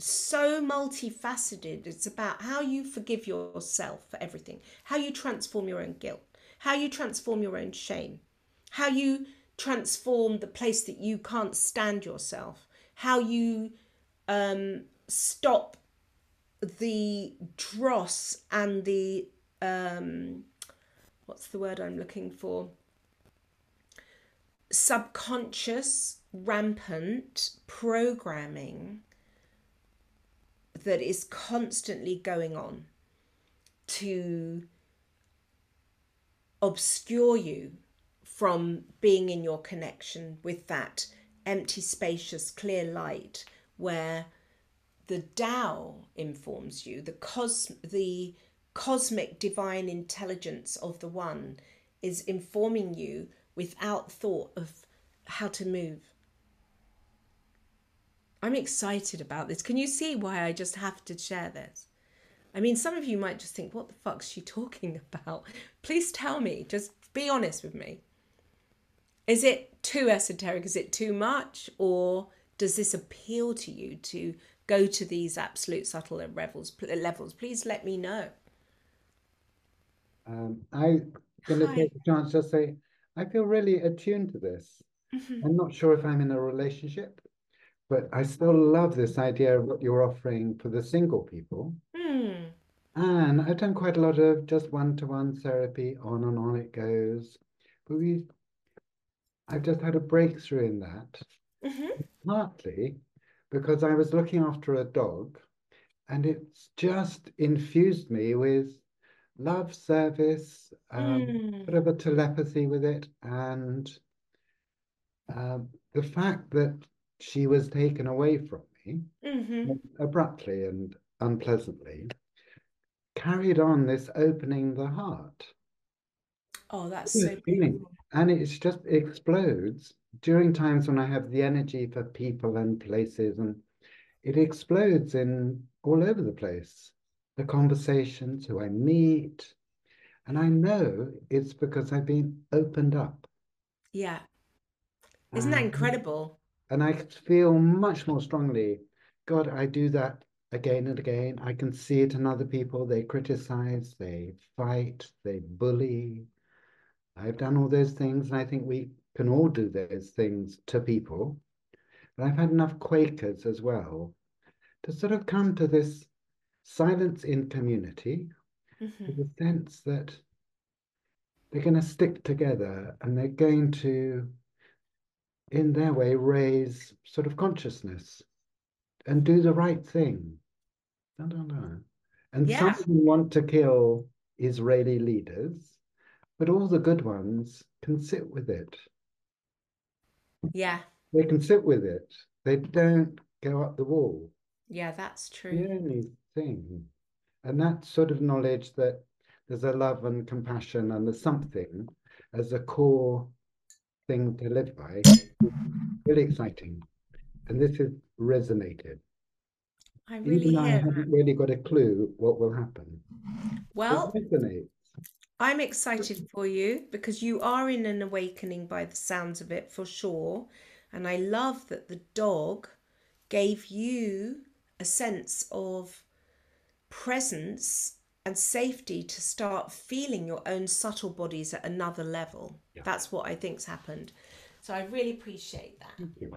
so multifaceted. It's about how you forgive yourself for everything, how you transform your own guilt, how you transform your own shame, how you transform the place that you can't stand yourself, how you stop the dross and the what's the word I'm looking for? Subconscious, rampant programming that is constantly going on to obscure you from being in your connection with that empty, spacious, clear light where the Tao informs you, the cosmic divine intelligence of the One is informing you without thought of how to move. I'm excited about this. Can you see why I just have to share this? I mean, some of you might just think, what the fuck's she talking about? Please tell me. Just be honest with me. Is it too esoteric? Is it too much? Or does this appeal to you to go to these absolute subtle levels? Please let me know. I'm going to take a chance to say, I feel really attuned to this. I'm not sure if I'm in a relationship, but I still love this idea of what you're offering for the single people. And I've done quite a lot of just one-to-one therapy, on and on it goes. But I've just had a breakthrough in that, partly because I was looking after a dog, and it's just infused me with love, service, bit of a telepathy with it, and the fact that she was taken away from me abruptly and unpleasantly carried on this opening the heart. Oh, that's so beautiful. And it just explodes during times when I have the energy for people and places, and it explodes in all over the place. The conversations, who I meet, and I know it's because I've been opened up. Yeah. Isn't that incredible? And I feel much more strongly, God, I do that again and again. I can see it in other people. They criticize, they fight, they bully. I've done all those things, and I think we can all do those things to people. But I've had enough Quakers as well to sort of come to this silence in community with the sense that they're going to stick together and they're going to, in their way, raise sort of consciousness and do the right thing. I don't know. And some of them want to kill Israeli leaders, but all the good ones can sit with it. Yeah. They can sit with it. They don't go up the wall. Yeah, that's true. The only thing. And that sort of knowledge that there's a love and compassion and there's something as a core thing to live by is really exciting. And this has resonated. I really Even I hear haven't that. really got a clue what will happen. Well, it resonates. I'm excited for you because you are in an awakening by the sounds of it, for sure. And I love that the dog gave you a sense of presence and safety to start feeling your own subtle bodies at another level. Yeah. That's what I think's happened. So I really appreciate that. Thank you.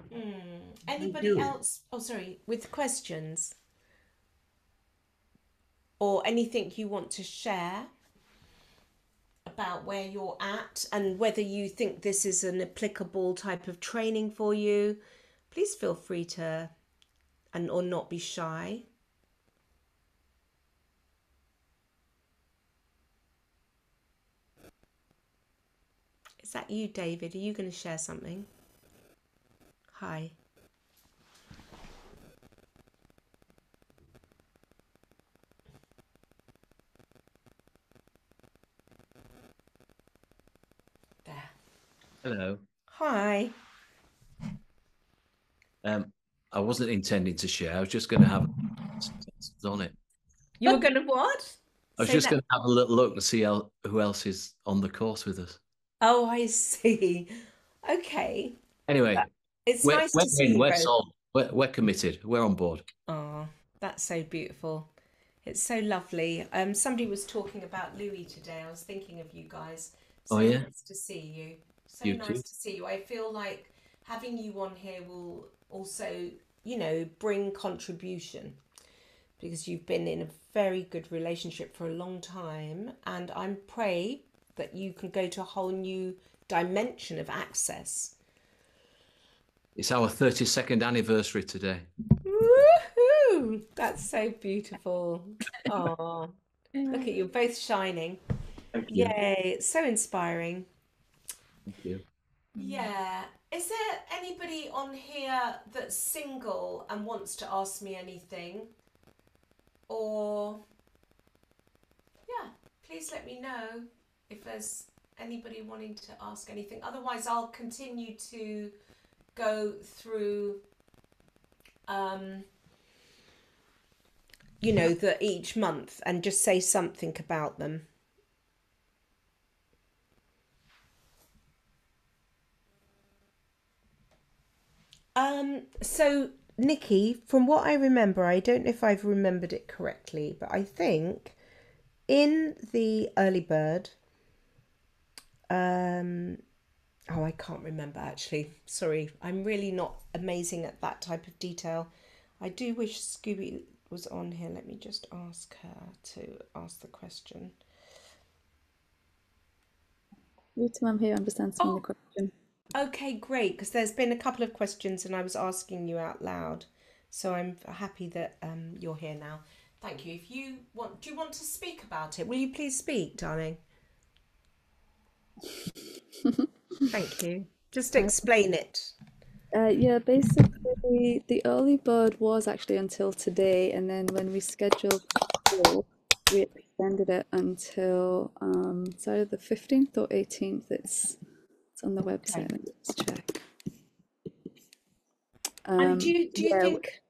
Anybody else? Oh, sorry, with questions or anything you want to share about where you're at and whether you think this is an applicable type of training for you, please feel free to or not be shy. Is that you, David? Are you going to share something? Hi. There. Hello. Hi. I wasn't intending to share. I was just going to have on it. You were going to what? I was just going to have a little look and see who else is on the course with us. Oh, I see. Okay. Anyway, it's nice to see you we're both. sold. We're committed. We're on board. Oh, That's so beautiful. It's so lovely. Somebody was talking about Louis today. I was thinking of you guys. So Oh yeah, nice to see you. So you nice too. to see you. I feel like having you on here will also, you know, bring contribution, because you've been in a very good relationship for a long time, and I pray that you can go to a whole new dimension of access. It's our 32nd anniversary today. Woohoo! That's so beautiful. Oh, look at you, both shining. Thank you. Yay, it's so inspiring. Thank you. Yeah. Is there anybody on here that's single and wants to ask me anything? Or, yeah, please let me know if there's anybody wanting to ask anything. Otherwise, I'll continue to go through, you know, each month and just say something about them. So Nikki, from what I remember, I don't know if I've remembered it correctly, but I think in the early bird, oh, I can't remember actually. Sorry, I'm really not amazing at that type of detail. I do wish Scooby was on here. Let me just ask her to ask the question. Rita, I'm here. I'm just answering the Oh, question. okay, great, because there's been a couple of questions and I was asking you out loud. So I'm happy that you're here now. Thank you. If you want, do you want to speak about it? Will you please speak, darling? Thank you. Just explain it. Yeah, basically, the early bird was actually until today, and then when we scheduled the call, we extended it until it's either the 15th or 18th. It's on the website. Let me just check. And do you Yeah, think?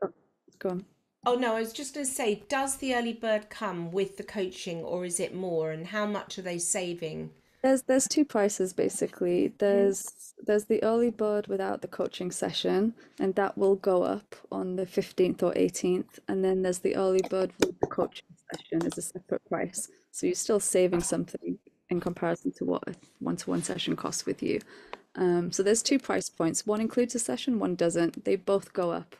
go on. Oh no, I was just going to say, does the early bird come with the coaching, or is it more? And how much are they saving? There's two prices basically. There's the early bird without the coaching session, and that will go up on the 15th or 18th. And then there's the early bird with the coaching session as a separate price. So you're still saving something in comparison to what a one-to-one session costs with you. So there's two price points. One includes a session, one doesn't. They both go up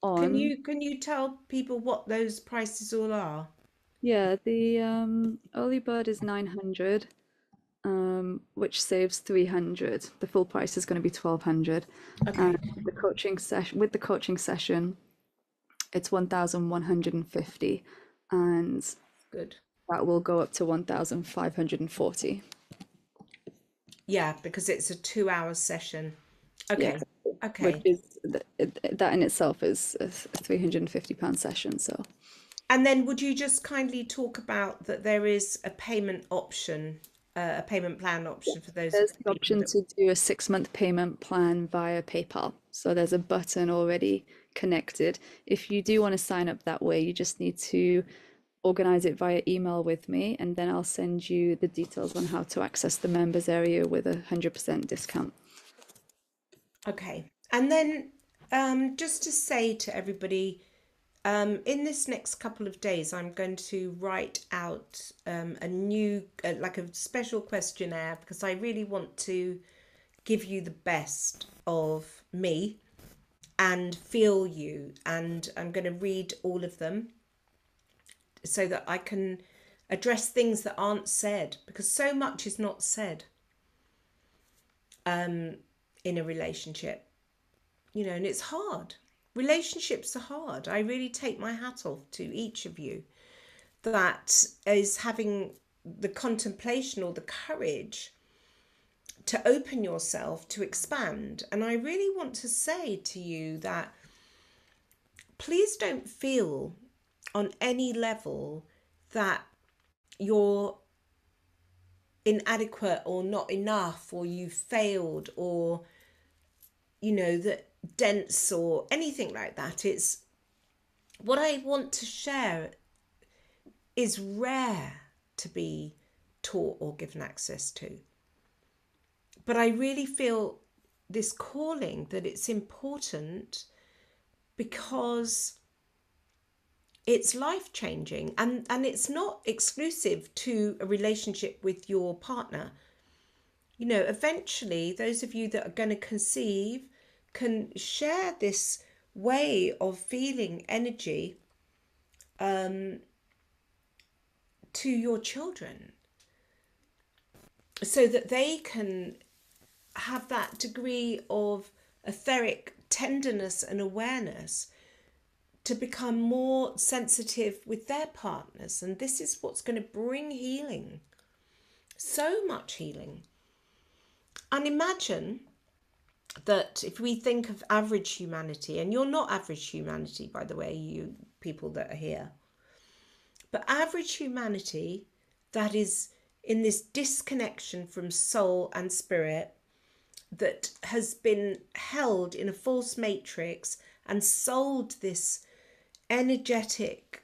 on. Can you tell people what those prices all are? Yeah, the early bird is 900. Which saves 300. The full price is going to be 1200. Okay. And the coaching session with the coaching session, it's 1150, and Good. that will go up to 1540. Yeah, because it's a 2-hour session. Okay. Yeah, Okay. which is that in itself is a £350 session. So. And then would you just kindly talk about that there is a payment option, a payment plan option for those There's the people option that... to do a 6-month payment plan via PayPal. So there's a button already connected. If you do want to sign up that way, you just need to organize it via email with me, and then I'll send you the details on how to access the members area with a 100% discount. Okay. And then just to say to everybody, in this next couple of days, I'm going to write out a new, like a special questionnaire, because I really want to give you the best of me and feel you. And I'm going to read all of them so that I can address things that aren't said, because so much is not said in a relationship, you know, and it's hard. Relationships are hard. I really take my hat off to each of you that is having the contemplation or the courage to open yourself, to expand. And I really want to say to you that please don't feel on any level that you're inadequate or not enough, or you failed, or, you know, that dense or anything like that. It's what I want to share is rare to be taught or given access to. But I really feel this calling that it's important, because it's life-changing, and it's not exclusive to a relationship with your partner. You know, eventually those of you that are going to conceive can share this way of feeling energy to your children, so that they can have that degree of etheric tenderness and awareness to become more sensitive with their partners. And this is what's going to bring healing, so much healing. And imagine that if we think of average humanity, and you're not average humanity, by the way, you people that are here, but average humanity that is in this disconnection from soul and spirit, that has been held in a false matrix and sold this energetic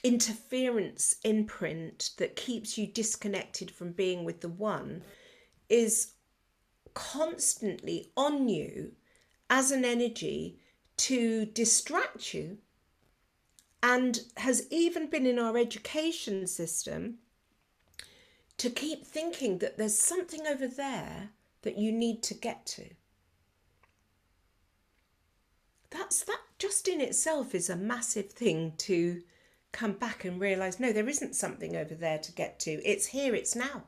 interference imprint that keeps you disconnected from being with the one, is constantly on you as an energy to distract you, and has even been in our education system to keep thinking that there's something over there that you need to get to. That just in itself is a massive thing to come back and realise, no, there isn't something over there to get to. It's here, it's now.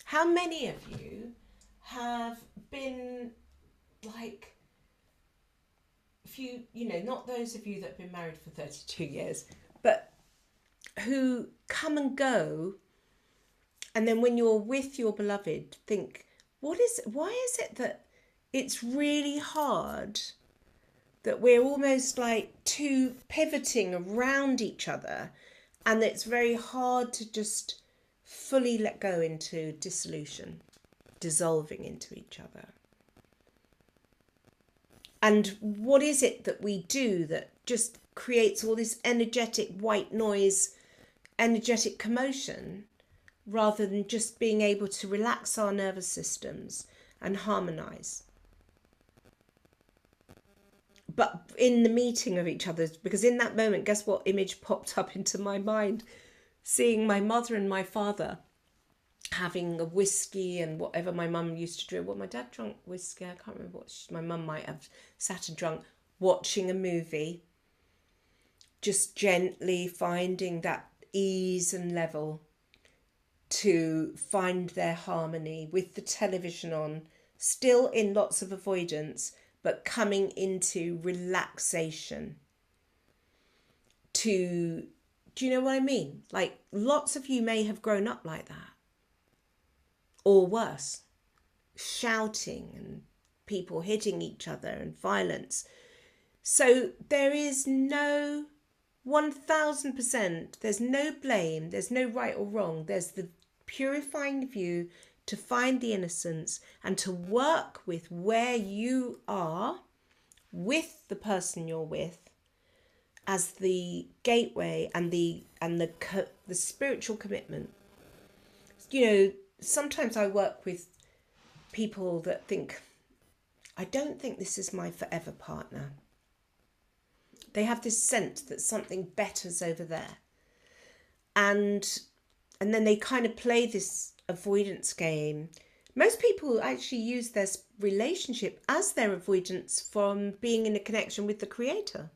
How many of you have been like, if you know, not those of you that have been married for 32 years, but who come and go, and then when you're with your beloved, think, why is it that it's really hard, that we're almost like two pivoting around each other, and it's very hard to just fully let go into dissolution, dissolving into each other? And what is it that we do that just creates all this energetic white noise, energetic commotion, rather than just being able to relax our nervous systems and harmonise? But in the meeting of each other, because in that moment, guess what image popped up into my mind? Seeing my mother and my father having a whiskey and whatever my mum used to drink. Well, my dad drank whiskey. I can't remember what my mum might have sat and drunk, watching a movie, just gently finding that ease and level to find their harmony with the television on, still in lots of avoidance, but coming into relaxation. Do you know what I mean? Like, lots of you may have grown up like that, or worse, shouting and people hitting each other and violence. So there is no 1000%, there's no blame, there's no right or wrong. There's the purifying view to find the innocence and to work with where you are with the person you're with as the gateway and the spiritual commitment. You know, sometimes I work with people that think, I don't think this is my forever partner. They have this sense that something better's over there. And then they kind of play this avoidance game. Most people actually use their relationship as their avoidance from being in a connection with the Creator.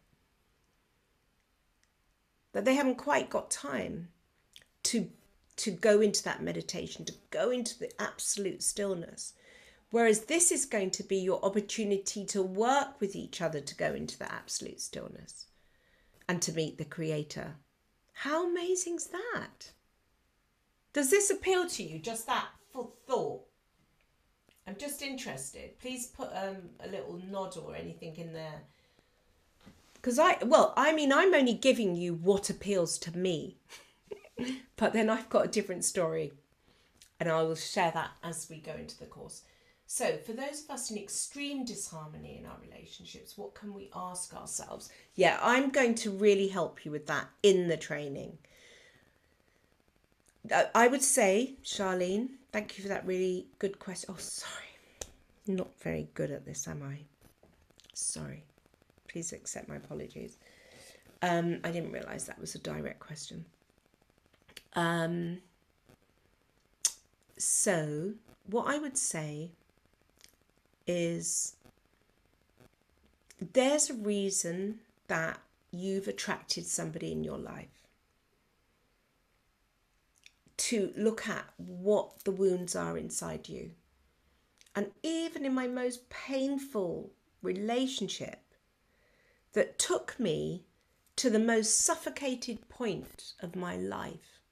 That they haven't quite got time to go into that meditation, to go into the absolute stillness. Whereas this is going to be your opportunity to work with each other to go into the absolute stillness and to meet the Creator. How amazing's that? Does this appeal to you? Just that for thought? I'm just interested. Please put a little nod or anything in there. Because I'm only giving you what appeals to me. But then I've got a different story. And I will share that as we go into the course. So for those of us in extreme disharmony in our relationships, what can we ask ourselves? Yeah, I'm going to really help you with that in the training. I would say, Charlene, thank you for that really good question. Oh, sorry. Not very good at this, am I? Sorry. Please accept my apologies. I didn't realise that was a direct question. So what I would say is there's a reason that you've attracted somebody in your life to look at what the wounds are inside you. And even in my most painful relationship that took me to the most suffocated point of my life,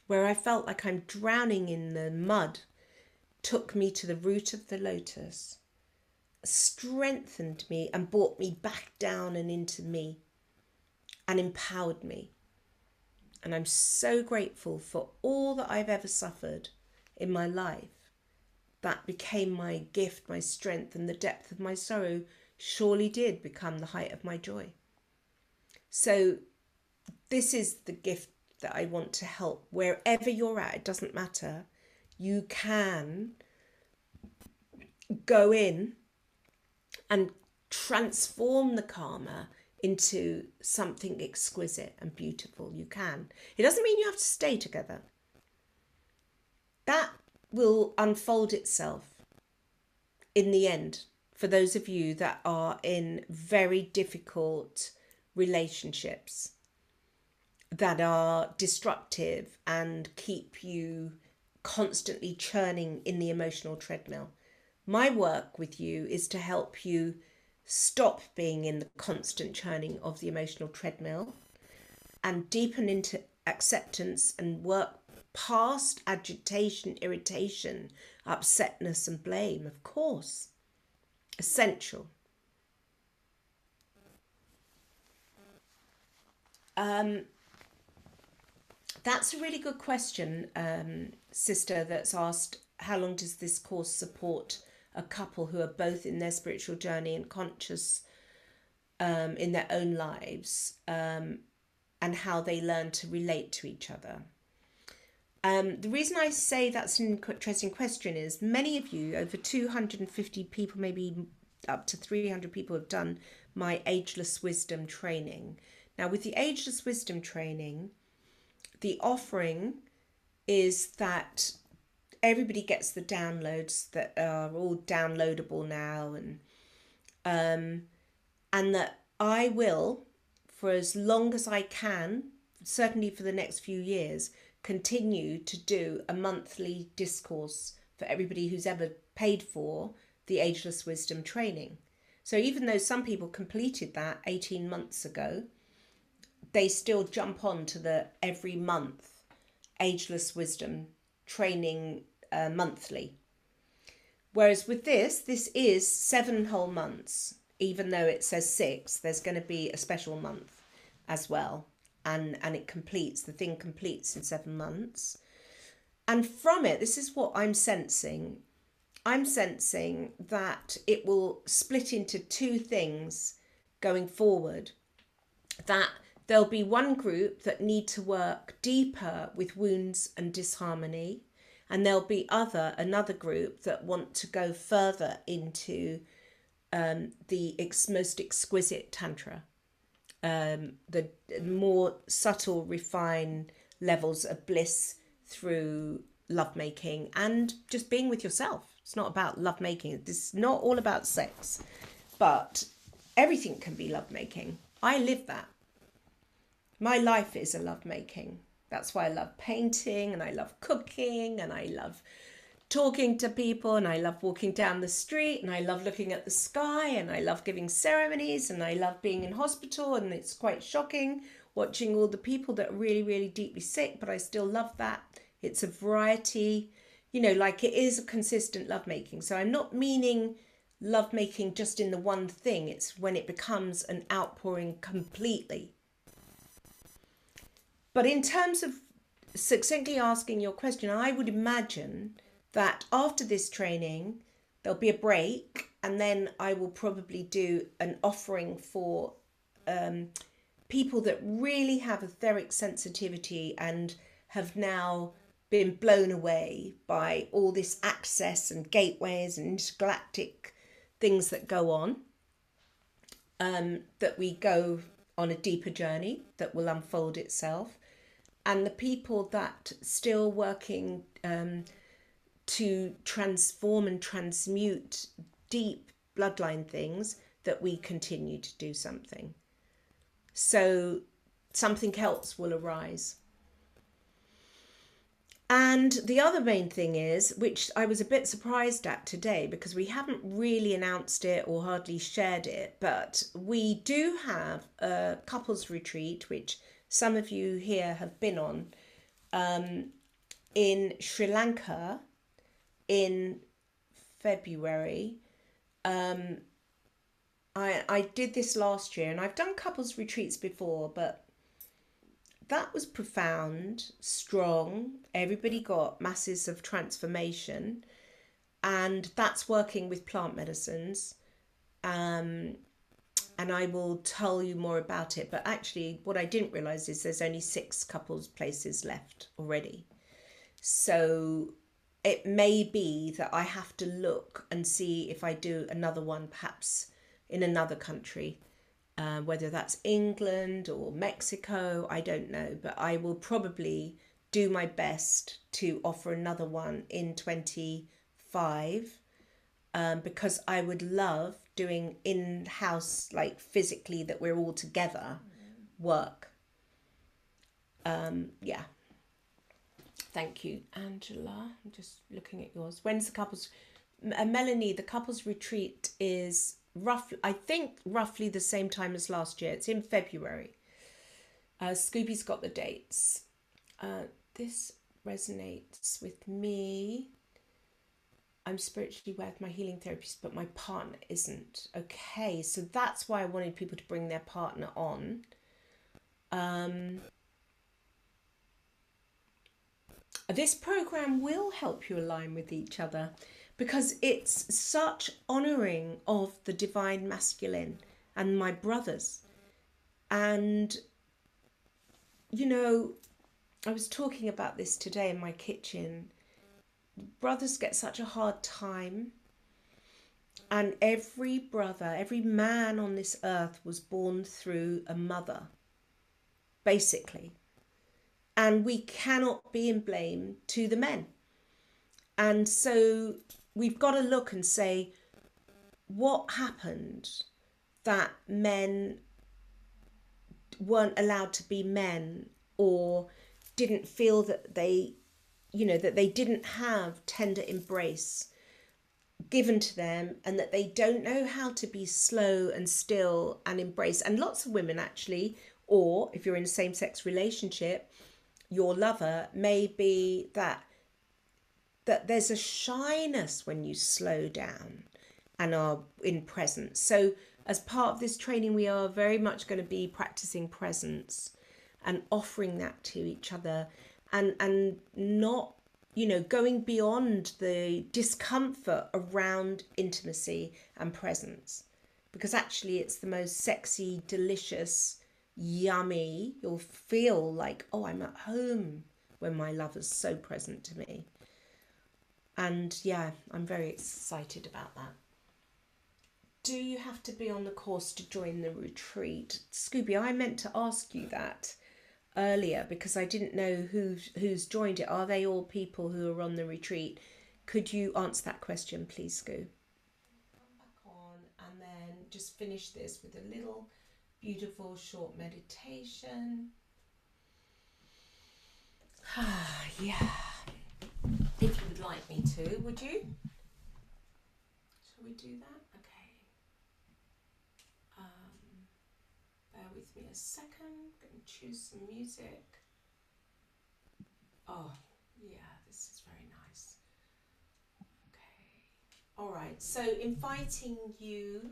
where I felt like I'm drowning in the mud, took me to the root of the lotus, strengthened me and brought me back down and into me and empowered me. And I'm so grateful for all that I've ever suffered in my life. That became my gift, my strength, and the depth of my sorrow surely did become the height of my joy. So this is the gift that I want to help. Wherever you're at, it doesn't matter. You can go in and transform the karma into something exquisite and beautiful. You can. It doesn't mean you have to stay together. That will unfold itself in the end for those of you that are in very difficult relationships that are destructive and keep you constantly churning in the emotional treadmill. My work with you is to help you stop being in the constant churning of the emotional treadmill and deepen into acceptance and work past agitation, irritation, upsetness and blame. Of course, essential. That's a really good question, sister, that's asked, how long does this course support a couple who are both in their spiritual journey and conscious in their own lives, and how they learn to relate to each other? The reason I say that's an interesting question is many of you, over 250 people, maybe up to 300 people, have done my Ageless Wisdom training. Now, with the Ageless Wisdom training, the offering is that everybody gets the downloads that are all downloadable now, and that I will, for as long as I can, certainly for the next few years, continue to do a monthly discourse for everybody who's ever paid for the Ageless Wisdom training. So even though some people completed that 18 months ago, they still jump on to the every month Ageless Wisdom training monthly. Whereas with this is 7 whole months. Even though it says 6, there's going to be a special month as well. And it completes, the thing completes in 7 months. And from it, this is what I'm sensing. I'm sensing that it will split into 2 things going forward. That there'll be one group that need to work deeper with wounds and disharmony. And there'll be another group that want to go further into the most exquisite Tantra. The more subtle, refined levels of bliss through lovemaking and just being with yourself. It's not about lovemaking. It's not all about sex, but everything can be lovemaking. I live that. My life is a lovemaking. That's why I love painting and I love cooking and I love talking to people and I love walking down the street and I love looking at the sky and I love giving ceremonies and I love being in hospital, and it's quite shocking watching all the people that are really, really deeply sick, but I still love that. It's a variety, like it is a consistent lovemaking. So I'm not meaning lovemaking just in the one thing. It's when it becomes an outpouring completely. But in terms of succinctly asking your question, I would imagine that after this training, there'll be a break, and then I will probably do an offering for people that really have etheric sensitivity and have now been blown away by all this access and gateways and intergalactic things that go on. that we go on a deeper journey that will unfold itself, and the people that still working to transform and transmute deep bloodline things, that we continue to do something. So something else will arise. And the other main thing is, which I was a bit surprised at today, because we haven't really announced it or hardly shared it, but we do have a couples retreat, which some of you here have been on, in Sri Lanka in February. I did this last year, and I've done couples retreats before, but that was profound, strong. Everybody got masses of transformation, and that's working with plant medicines. And I will tell you more about it. But actually, what I didn't realize is there's only 6 couples places left already. So it may be that I have to look and see if I do another one, perhaps in another country. Whether that's England or Mexico, I don't know, but I will probably do my best to offer another one in 25, because I would love doing in-house, like physically, that we're all together work. Yeah. Thank you, Angela. I'm just looking at yours. When's the couples? Melanie, the couples retreat is roughly, I think, roughly the same time as last year. It's in February. Scooby's got the dates. This resonates with me. I'm spiritually aware of my healing therapies, but my partner isn't. Okay, so that's why I wanted people to bring their partner on. This program will help you align with each other, because it's such honouring of the divine masculine and my brothers. And, you know, I was talking about this today in my kitchen. Brothers get such a hard time. And every brother, every man on this earth was born through a mother, basically. And we cannot be in blame to the men. And so we've got to look and say, what happened that men weren't allowed to be men, or didn't feel that they, you know, that they didn't have tender embrace given to them, and that they don't know how to be slow and still and embrace. And lots of women actually, or if you're in a same-sex relationship, your lover may be that there's a shyness when you slow down and are in presence. So as part of this training, we are very much going to be practicing presence and offering that to each other, and not, you know, going beyond the discomfort around intimacy and presence, because actually it's the most sexy, delicious, yummy. You'll feel like, oh, I'm at home when my lover's so present to me. And yeah, I'm very excited about that. Do you have to be on the course to join the retreat? Scooby, I meant to ask you that earlier, because I didn't know who's joined it. Are they all people who are on the retreat? Could you answer that question, please, Scoo? Come back on and then just finish this with a little beautiful short meditation. Yeah. If you would like me to, would you? Shall we do that? Okay. Bear with me a second. I'm going to choose some music. Oh, yeah, this is very nice. Okay. All right. So inviting you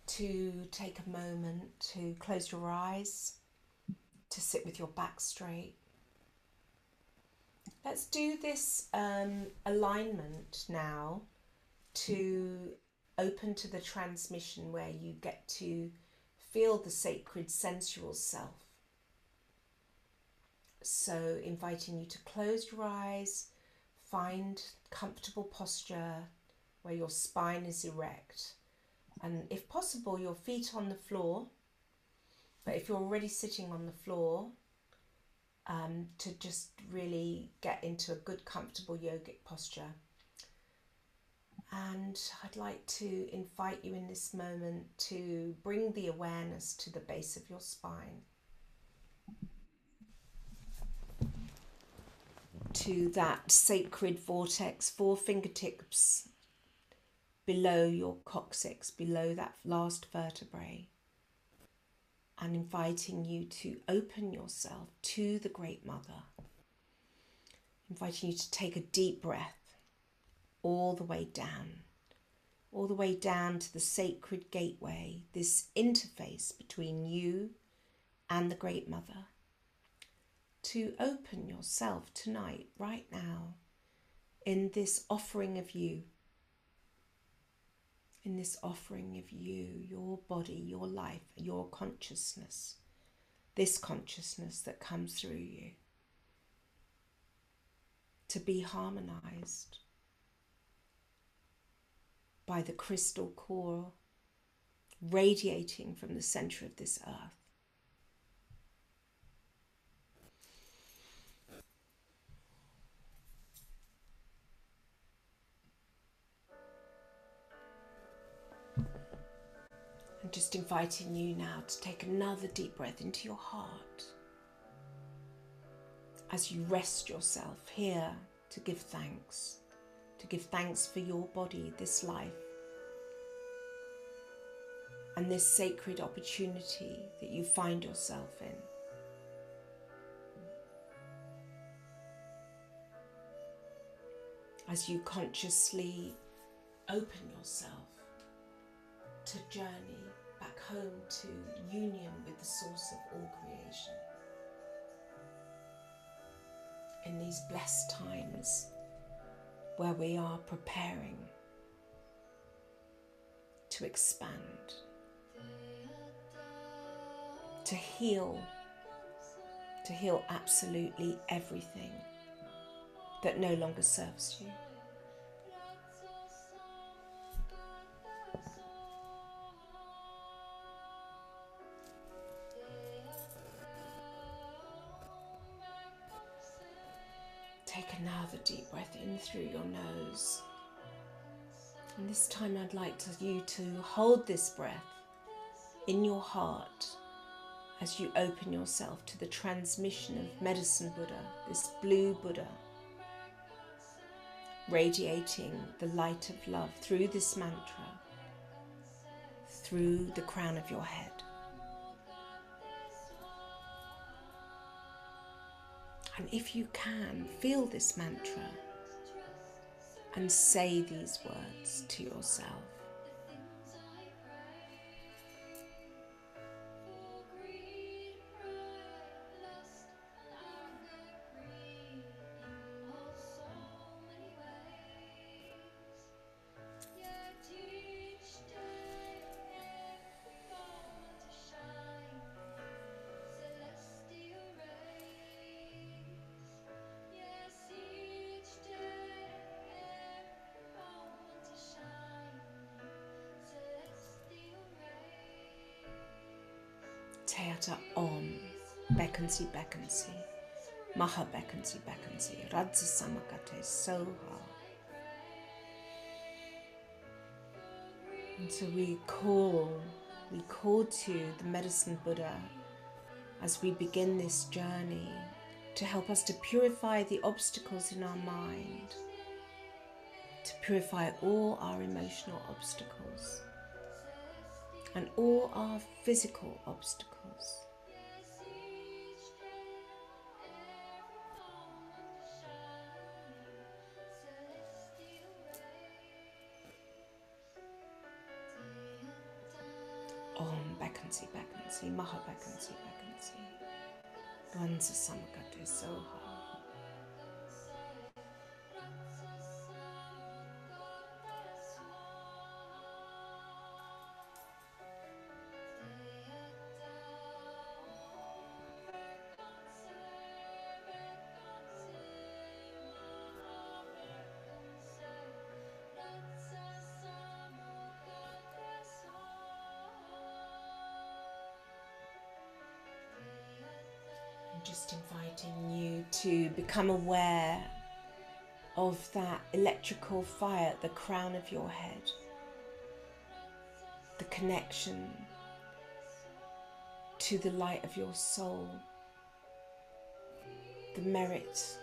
to take a moment to close your eyes, to sit with your back straight. Let's do this alignment now to open to the transmission, where you get to feel the sacred sensual self. So inviting you to close your eyes, find comfortable posture where your spine is erect, And if possible, your feet on the floor. But if you're already sitting on the floor, to just really get into a good, comfortable yogic posture. And I'd like to invite you in this moment to bring the awareness to the base of your spine, to that sacred vortex, 4 fingertips below your coccyx, below that last vertebrae, and inviting you to open yourself to the Great Mother, inviting you to take a deep breath all the way down to the sacred gateway, this interface between you and the Great Mother, to open yourself tonight, right now, in this offering of you, your body, your life, your consciousness, this consciousness that comes through you, to be harmonized by the crystal core radiating from the center of this earth. I'm just inviting you now to take another deep breath into your heart as you rest yourself here to give thanks for your body, this life, and this sacred opportunity that you find yourself in. As you consciously open yourself to journey back home to union with the source of all creation. In these blessed times where we are preparing to expand, to heal absolutely everything that no longer serves you. Take another deep breath in through your nose. And this time I'd like you to hold this breath in your heart as you open yourself to the transmission of Medicine Buddha, this blue Buddha, radiating the light of love through this mantra, through the crown of your head. And if you can, feel this mantra and say these words to yourself. Teata Om, Bekansi Bekansi, Maha Bekansi Bekansi, Radza Samakate Soha. And so we call to the Medicine Buddha as we begin this journey to help us to purify the obstacles in our mind, to purify all our emotional obstacles and all our physical obstacles. Om Bekansi Bekansi, Maha Bekansi Bekansi, Ransa Samakate Soha. just inviting you to become aware of that electrical fire at the crown of your head, the connection to the light of your soul, the merit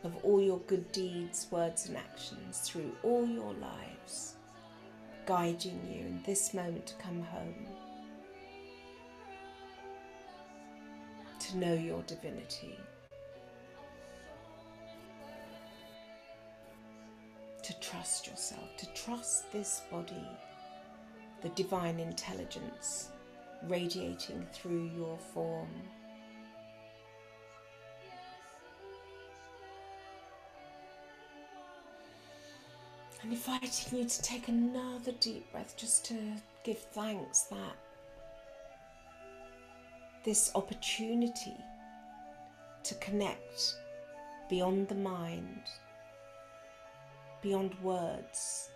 of all your good deeds, words and actions through all your lives, guiding you in this moment to come home, to know your divinity, to trust yourself, to trust this body, the divine intelligence radiating through your form. And inviting you to take another deep breath just to give thanks that this opportunity to connect beyond the mind, beyond words,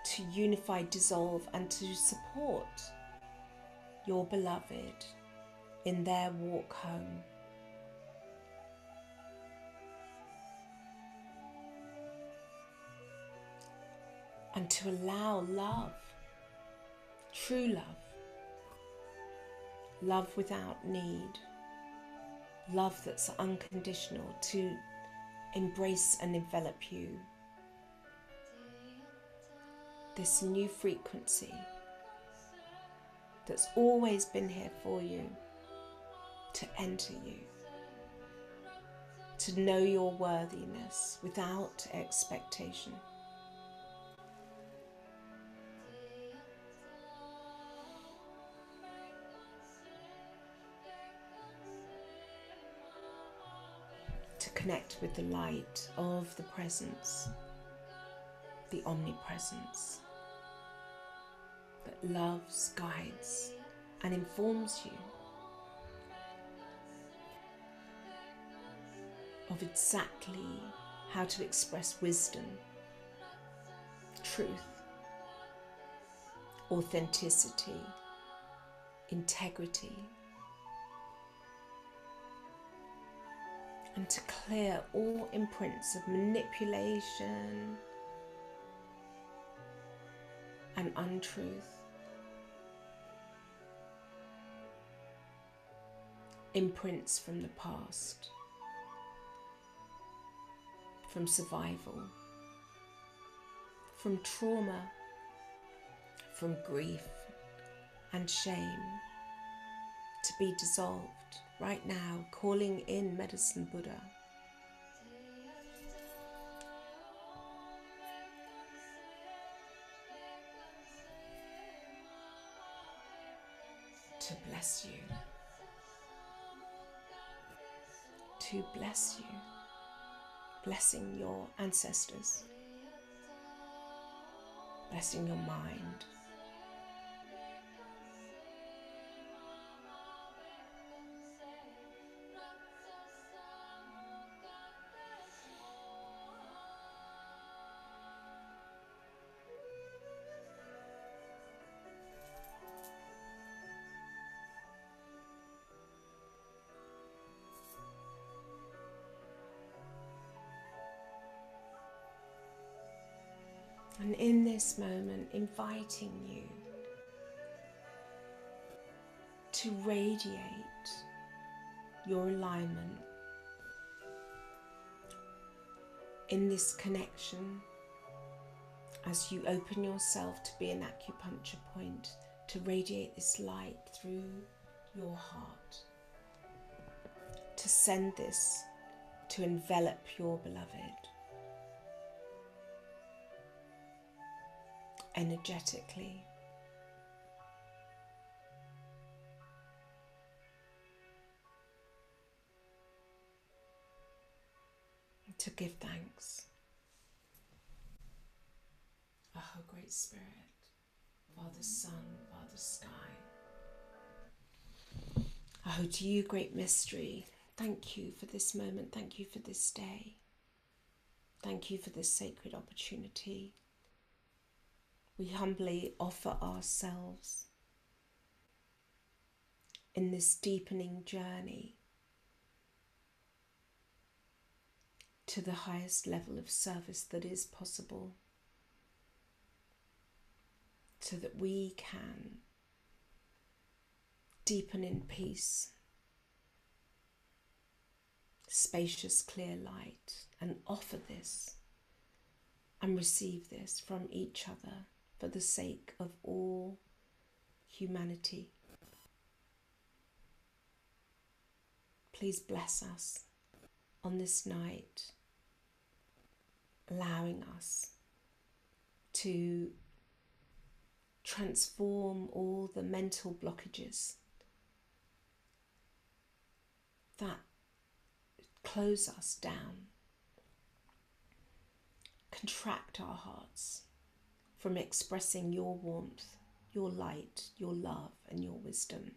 to unify, dissolve, and to support your beloved in their walk home. And to allow love, true love, love without need, love that's unconditional, to embrace and envelop you. This new frequency that's always been here for you, to enter you, to know your worthiness without expectation. To connect with the light of the presence, the omnipresence that loves, guides, and informs you of exactly how to express wisdom, truth, authenticity, integrity, and to clear all imprints of manipulation and untruth, imprints from the past, from survival, from trauma, from grief and shame, to be dissolved right now, calling in Medicine Buddha. To bless you, to bless you, blessing your ancestors, blessing your mind, and in this moment inviting you to radiate your alignment in this connection as you open yourself to be an acupuncture point, to radiate this light through your heart, to send this to envelop your beloved energetically. To give thanks. Oh, Great Spirit, Father Sun, Father Sky. Oh, to you, Great Mystery, thank you for this moment, thank you for this day. Thank you for this sacred opportunity. We humbly offer ourselves in this deepening journey to the highest level of service that is possible, so that we can deepen in peace, spacious, clear light, and offer this and receive this from each other for the sake of all humanity. Please bless us on this night, allowing us to transform all the mental blockages that close us down, contract our hearts from expressing your warmth, your light, your love, and your wisdom.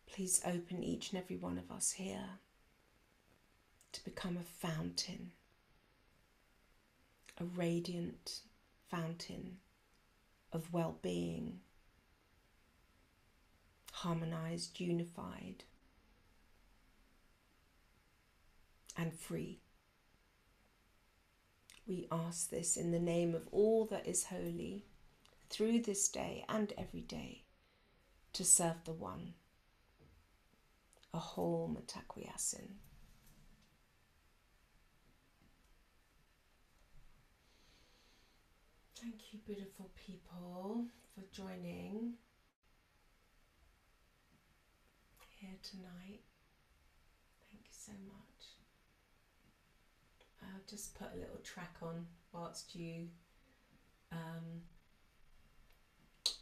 Please open each and every one of us here to become a fountain, a radiant fountain of well-being, harmonized, unified, and free. We ask this in the name of all that is holy, through this day and every day, to serve the One. Aho Matakwiasin. Thank you, beautiful people, for joining here tonight. Thank you so much. I'll just put a little track on whilst you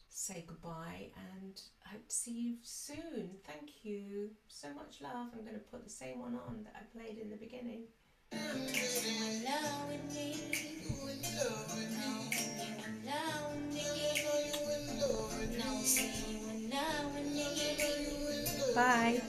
say goodbye, and I hope to see you soon. Thank you so much, love. I'm going to put the same one on that I played in the beginning. Bye.